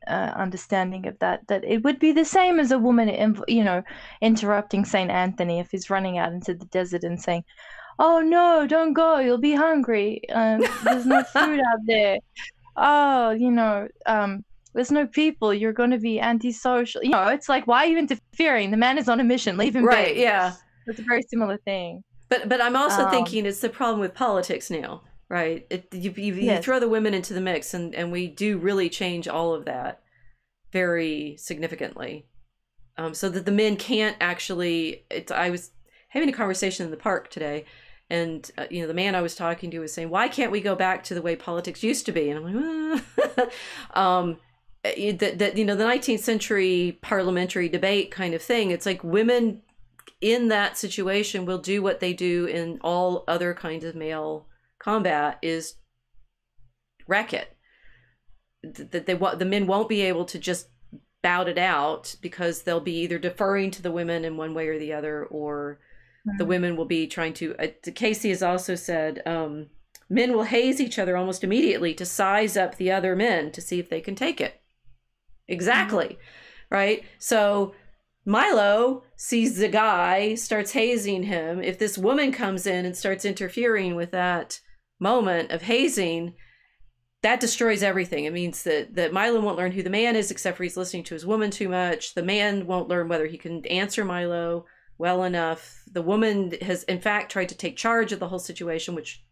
understanding of that it would be the same as a woman, you know, interrupting Saint Anthony if he's running out into the desert and saying, "Oh no, don't go, you'll be hungry. There's no food out there. Oh, you know, there's no people, you're going to be antisocial." You know, it's like, why are you interfering? The man is on a mission, leave him be. Right, yeah. It's a very similar thing. But I'm also thinking it's the problem with politics now, right? You throw the women into the mix, and we do really change all of that very significantly. So that the men can't actually, I was having a conversation in the park today, and you know, the man I was talking to was saying, why can't we go back to the way politics used to be? And I'm like, that you know, the 19th century parliamentary debate kind of thing. It's like women in that situation will do what they do in all other kinds of male combat, is wreck it. That the men won't be able to just bout it out, because they'll be either deferring to the women in one way or the other, or the women will be trying to. Casey has also said men will haze each other almost immediately to size up the other men to see if they can take it. Exactly. Right? So Milo sees the guy, starts hazing him. If this woman comes in and starts interfering with that moment of hazing, that destroys everything. It means that Milo won't learn who the man is, except for he's listening to his woman too much. The man won't learn whether he can answer Milo well enough. The woman has, in fact, tried to take charge of the whole situation, which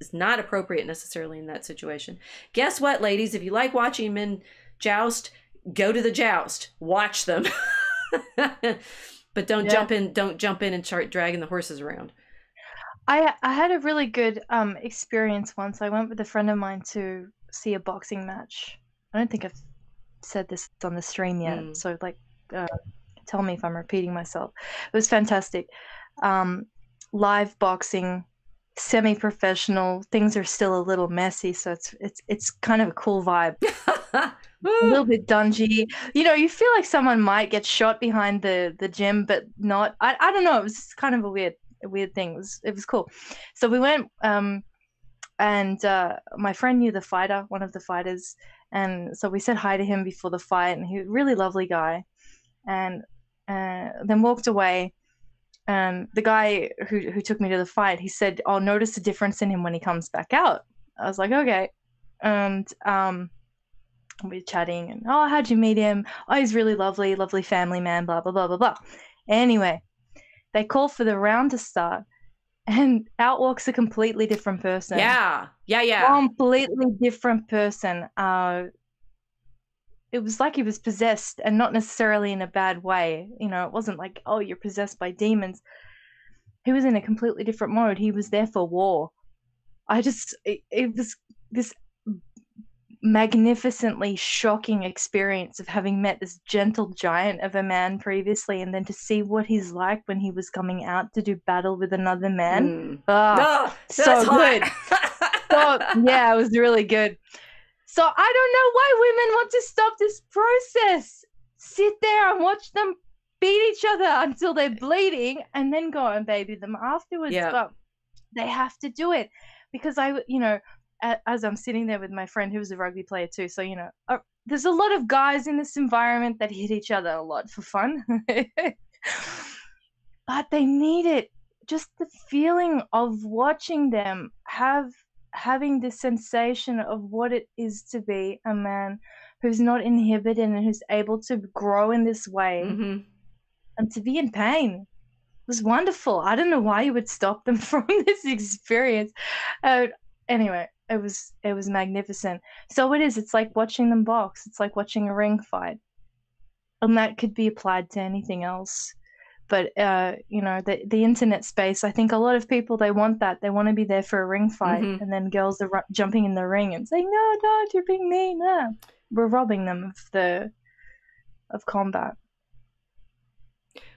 is not appropriate necessarily in that situation. Guess what, ladies? If you like watching men joust, go to the joust. Watch them. But don't jump in and start dragging the horses around. I had a really good experience once. I went with a friend of mine to see a boxing match. I don't think I've said this on the stream yet, so like tell me if I'm repeating myself. It was fantastic. Live boxing, semi-professional. Things are still a little messy, so it's kind of a cool vibe. A little bit dungy. You know, you feel like someone might get shot behind the gym, but not. I don't know. It was kind of a weird thing. It was cool. So we went, and my friend knew the fighter, one of the fighters, and so we said hi to him before the fight, and he was a really lovely guy, and then walked away. And the guy who took me to the fight, he said, "I'll notice a difference in him when he comes back out." I was like, okay. And we were chatting, and "Oh, how'd you meet him?" "Oh, he's really lovely family man, blah, blah, blah, blah, blah." Anyway, they call for the round to start, and out walks a completely different person. Yeah. Completely different person. It was like he was possessed, and not necessarily in a bad way. You know, it wasn't like, oh, you're possessed by demons. He was in a completely different mode. He was there for war. It was this magnificently shocking experience of having met this gentle giant of a man previously, and then to see what he's like when he was coming out to do battle with another man. Oh, So that's good. hot. So yeah, it was really good. So I don't know why women want to stop this process. Sit there and watch them beat each other until they're bleeding, and then go and baby them afterwards. Yeah. But they have to do it because as I'm sitting there with my friend who was a rugby player too, so there's a lot of guys in this environment that hit each other a lot for fun, but they need it. Just the feeling of watching them having this sensation of what it is to be a man who's not inhibited and who's able to grow in this way, and to be in pain was wonderful. I don't know why you would stop them from this experience. Anyway, it was magnificent. So it's like watching them box. It's like watching a ring fight. And that could be applied to anything else. But the internet space, I think a lot of people, they want that. They want to be there for a ring fight, and then girls are jumping in the ring and saying, "No, don't, you're being mean." No. We're robbing them of combat.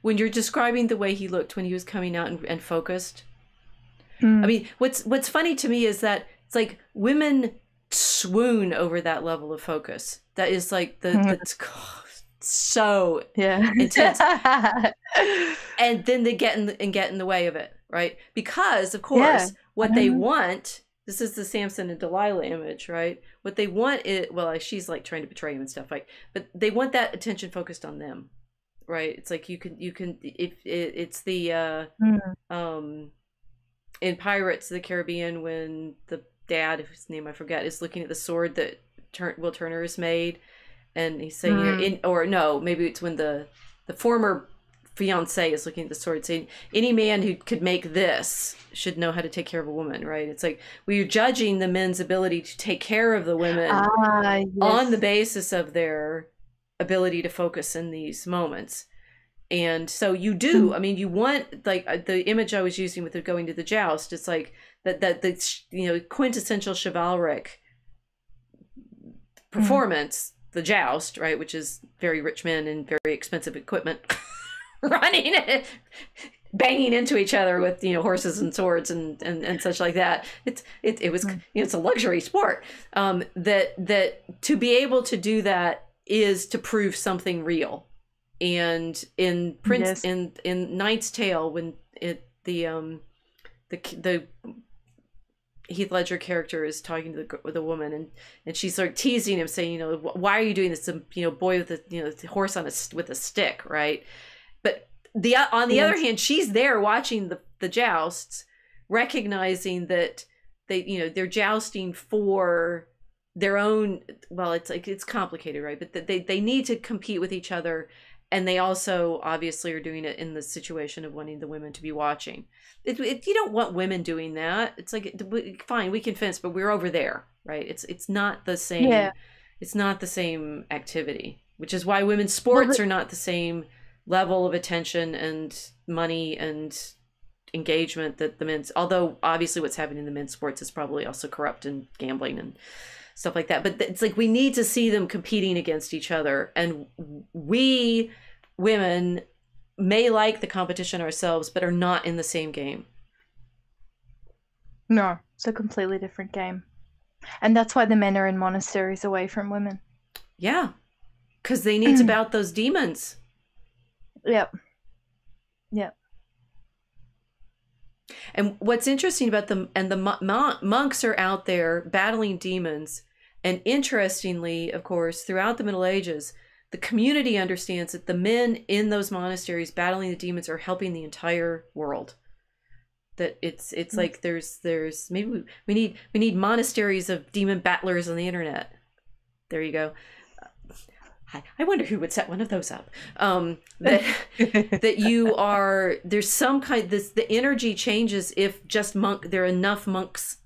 When you're describing the way he looked when he was coming out and focused, I mean, what's funny to me is that it's like women swoon over that level of focus. That is like that's so intense, and then they get in the way of it, right? Because of course, what they want. This is the Samson and Delilah image, right? What they want is, she's like trying to betray him and stuff, like, but they want that attention focused on them, right? It's like you can if it's the in Pirates of the Caribbean, when the dad, whose name I forget, is looking at the sword that Will Turner has made, and he's saying, maybe it's when the former fiance is looking at the sword saying, any man who could make this should know how to take care of a woman, right? It's like we're judging the men's ability to take care of the women on the basis of their ability to focus in these moments. And so you do, I mean, you want, like the image I was using with the going to the joust, it's like that the quintessential chivalric performance, the joust, right, which is very rich men and very expensive equipment running and banging into each other with horses and swords and such like that. It was it's a luxury sport. That to be able to do that is to prove something real. And in Prince in Knight's Tale, when the Heath Ledger character is talking to the woman, and she's like teasing him, saying, why are you doing this? Boy with the horse with a stick, right? But on the other hand, she's there watching the jousts, recognizing that they're jousting for their own. Well, it's complicated, right? But they need to compete with each other. And they also obviously are doing it in the situation of wanting the women to be watching. You don't want women doing that. It's like, fine, we can fence, but we're over there, right? It's not the same. Yeah. It's not the same activity, which is why women's sports are not the same level of attention and money and engagement that the men's. Although obviously, what's happening in the men's sports is probably also corrupt and gambling and stuff like that. But it's like we need to see them competing against each other, and we women may like the competition ourselves, but are not in the same game. No, it's a completely different game. And that's why the men are in monasteries away from women. Yeah, because they need to bout those demons. Yep. And what's interesting about them, and the monks are out there battling demons. And interestingly, of course, throughout the Middle Ages, the community understands that the men in those monasteries battling the demons are helping the entire world. That it's like there's maybe we need monasteries of demon battlers on the internet. There you go. I wonder who would set one of those up. That you are, there's some kind, the energy changes if just there are enough monks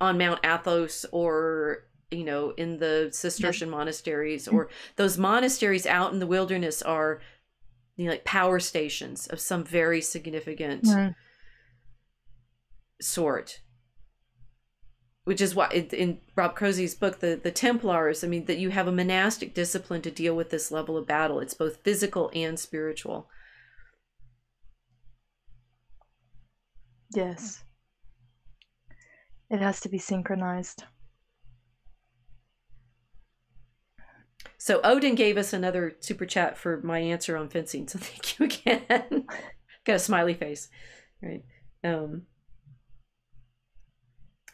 on Mount Athos, or in the Cistercian monasteries, or those monasteries out in the wilderness are like power stations of some very significant sort. which is why in Rob Crozie's book, the Templars, I mean, that you have a monastic discipline to deal with this level of battle. It's both physical and spiritual. Yes. It has to be synchronized. So Odin gave us another super chat for my answer on fencing. So thank you again. Got a smiley face, right?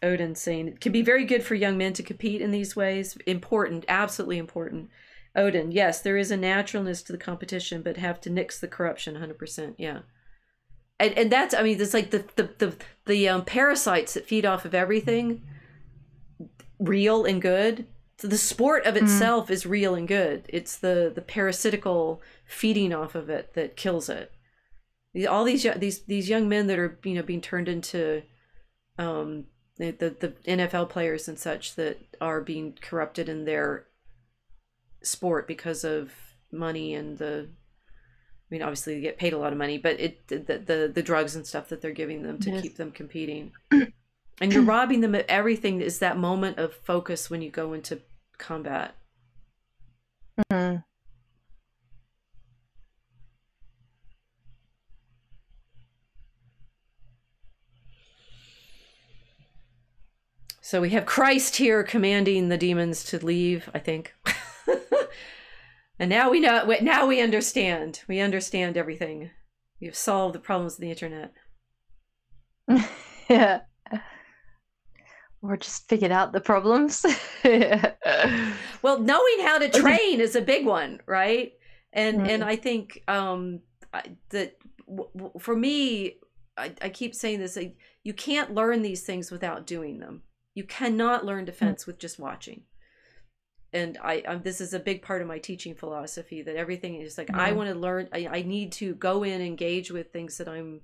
Odin saying it can be very good for young men to compete in these ways. Important, absolutely important. Odin, yes, there is a naturalness to the competition, but have to nix the corruption 100%. Yeah. And that's, I mean, it's like the parasites that feed off of everything, real and good. So the sport of itself is real and good. It's the parasitical feeding off of it that kills it. All these young men that are, you know, being turned into the NFL players and such that are being corrupted in their sport because of money and I mean, obviously they get paid a lot of money, but the drugs and stuff that they're giving them to keep them competing. And you're robbing them of everything. Is that moment of focus when you go into combat. So we have Christ here commanding the demons to leave, I think. And now we know. Now we understand. We understand everything. We have solved the problems of the internet. Yeah. Or just figured out the problems. Well, knowing how to train is a big one, right? And I think that for me, I keep saying this: you can't learn these things without doing them. You cannot learn defense with just watching. And this is a big part of my teaching philosophy, that everything is like, I want to learn. I need to go in, engage with things that I'm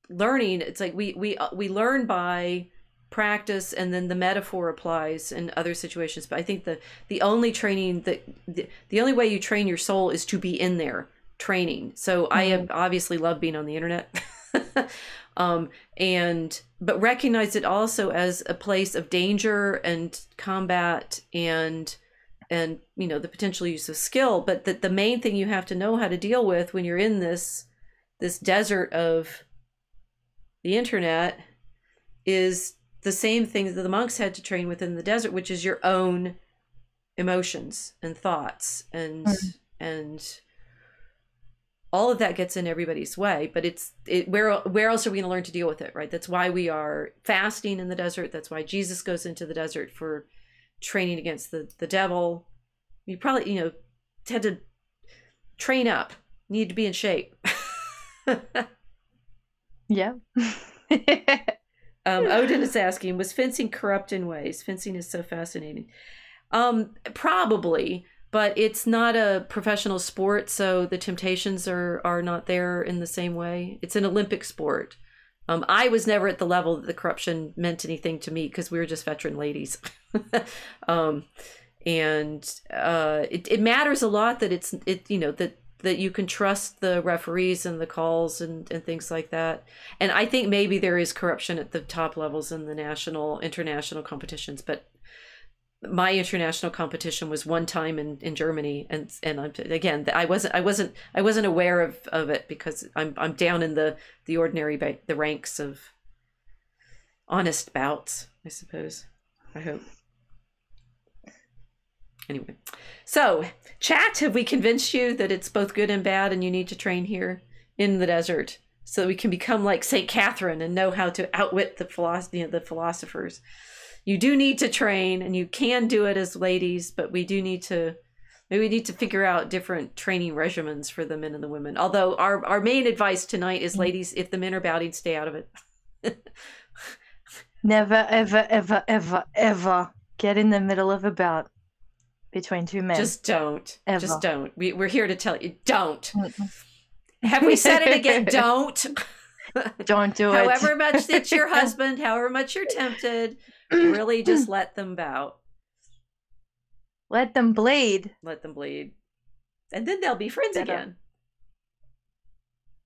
learning. It's like we learn by practice, and then the metaphor applies in other situations. But I think the only training that the only way you train your soul is to be in there training. So I have obviously love being on the internet. But recognize it also as a place of danger and combat and you know, the potential use of skill, but that the main thing you have to know how to deal with when you're in this desert of the internet is the same thing that the monks had to train with in the desert, which is your own emotions and thoughts and all of that gets in everybody's way. But where else are we going to learn to deal with it, right? That's why we are fasting in the desert. That's why Jesus goes into the desert for training against the devil. You probably, you know, had to train up, need to be in shape. Yeah. Odin is asking, was fencing corrupt in ways? Fencing is so fascinating. Probably. But it's not a professional sport, so the temptations are not there in the same way. It's an Olympic sport. I was never at the level that the corruption meant anything to me because we were just veteran ladies. It matters a lot that you know, that you can trust the referees and the calls and things like that. And I think maybe there is corruption at the top levels in the international competitions, but my international competition was one time in Germany, and again, I wasn't aware of it because I'm down in the ordinary the ranks of honest bouts, I suppose. I hope. Anyway, so chat, have we convinced you that it's both good and bad, and you need to train here in the desert so that we can become like Saint Catherine and know how to outwit the philosophers? You do need to train, and you can do it as ladies, but we need to figure out different training regimens for the men and the women. Although our main advice tonight is, ladies, if the men are bouting, stay out of it. Never, ever, ever, ever, ever get in the middle of a bout between two men. Just don't. Ever. Just don't. We're here to tell you, don't. Have we said it again? Don't. Don't do it. However much it's your husband, however much you're tempted, really just let them bout. Let them bleed. Let them bleed. And then they'll be friends again.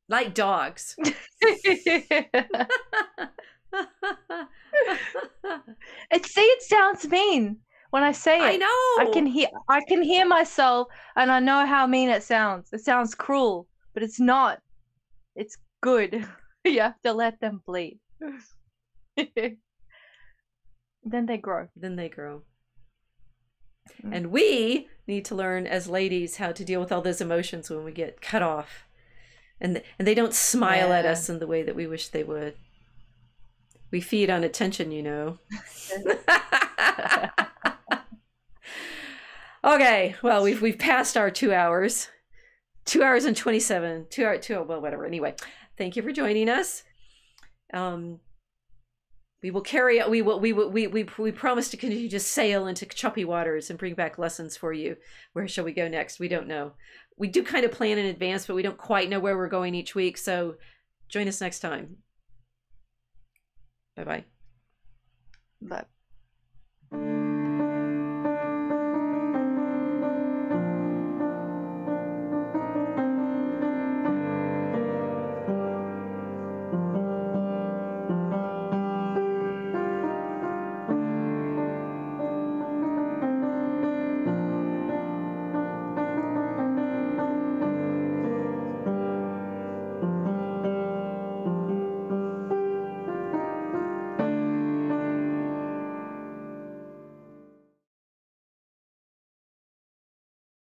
Like dogs. It sounds mean when I say it. I know. I can hear myself, and I know how mean it sounds. It sounds cruel, but it's not. It's good. You have to let them bleed. Then they grow. And we need to learn as ladies how to deal with all those emotions when we get cut off. And they don't smile at us in the way that we wish they would. We feed on attention, you know. Okay, well, we've passed our 2 hours. 2 hours and 27. Well, whatever. Anyway, thank you for joining us. We will carry. We promise to continue to sail into choppy waters and bring back lessons for you. Where shall we go next? We don't know. We do kind of plan in advance, but we don't quite know where we're going each week. So join us next time. Bye-bye. Bye.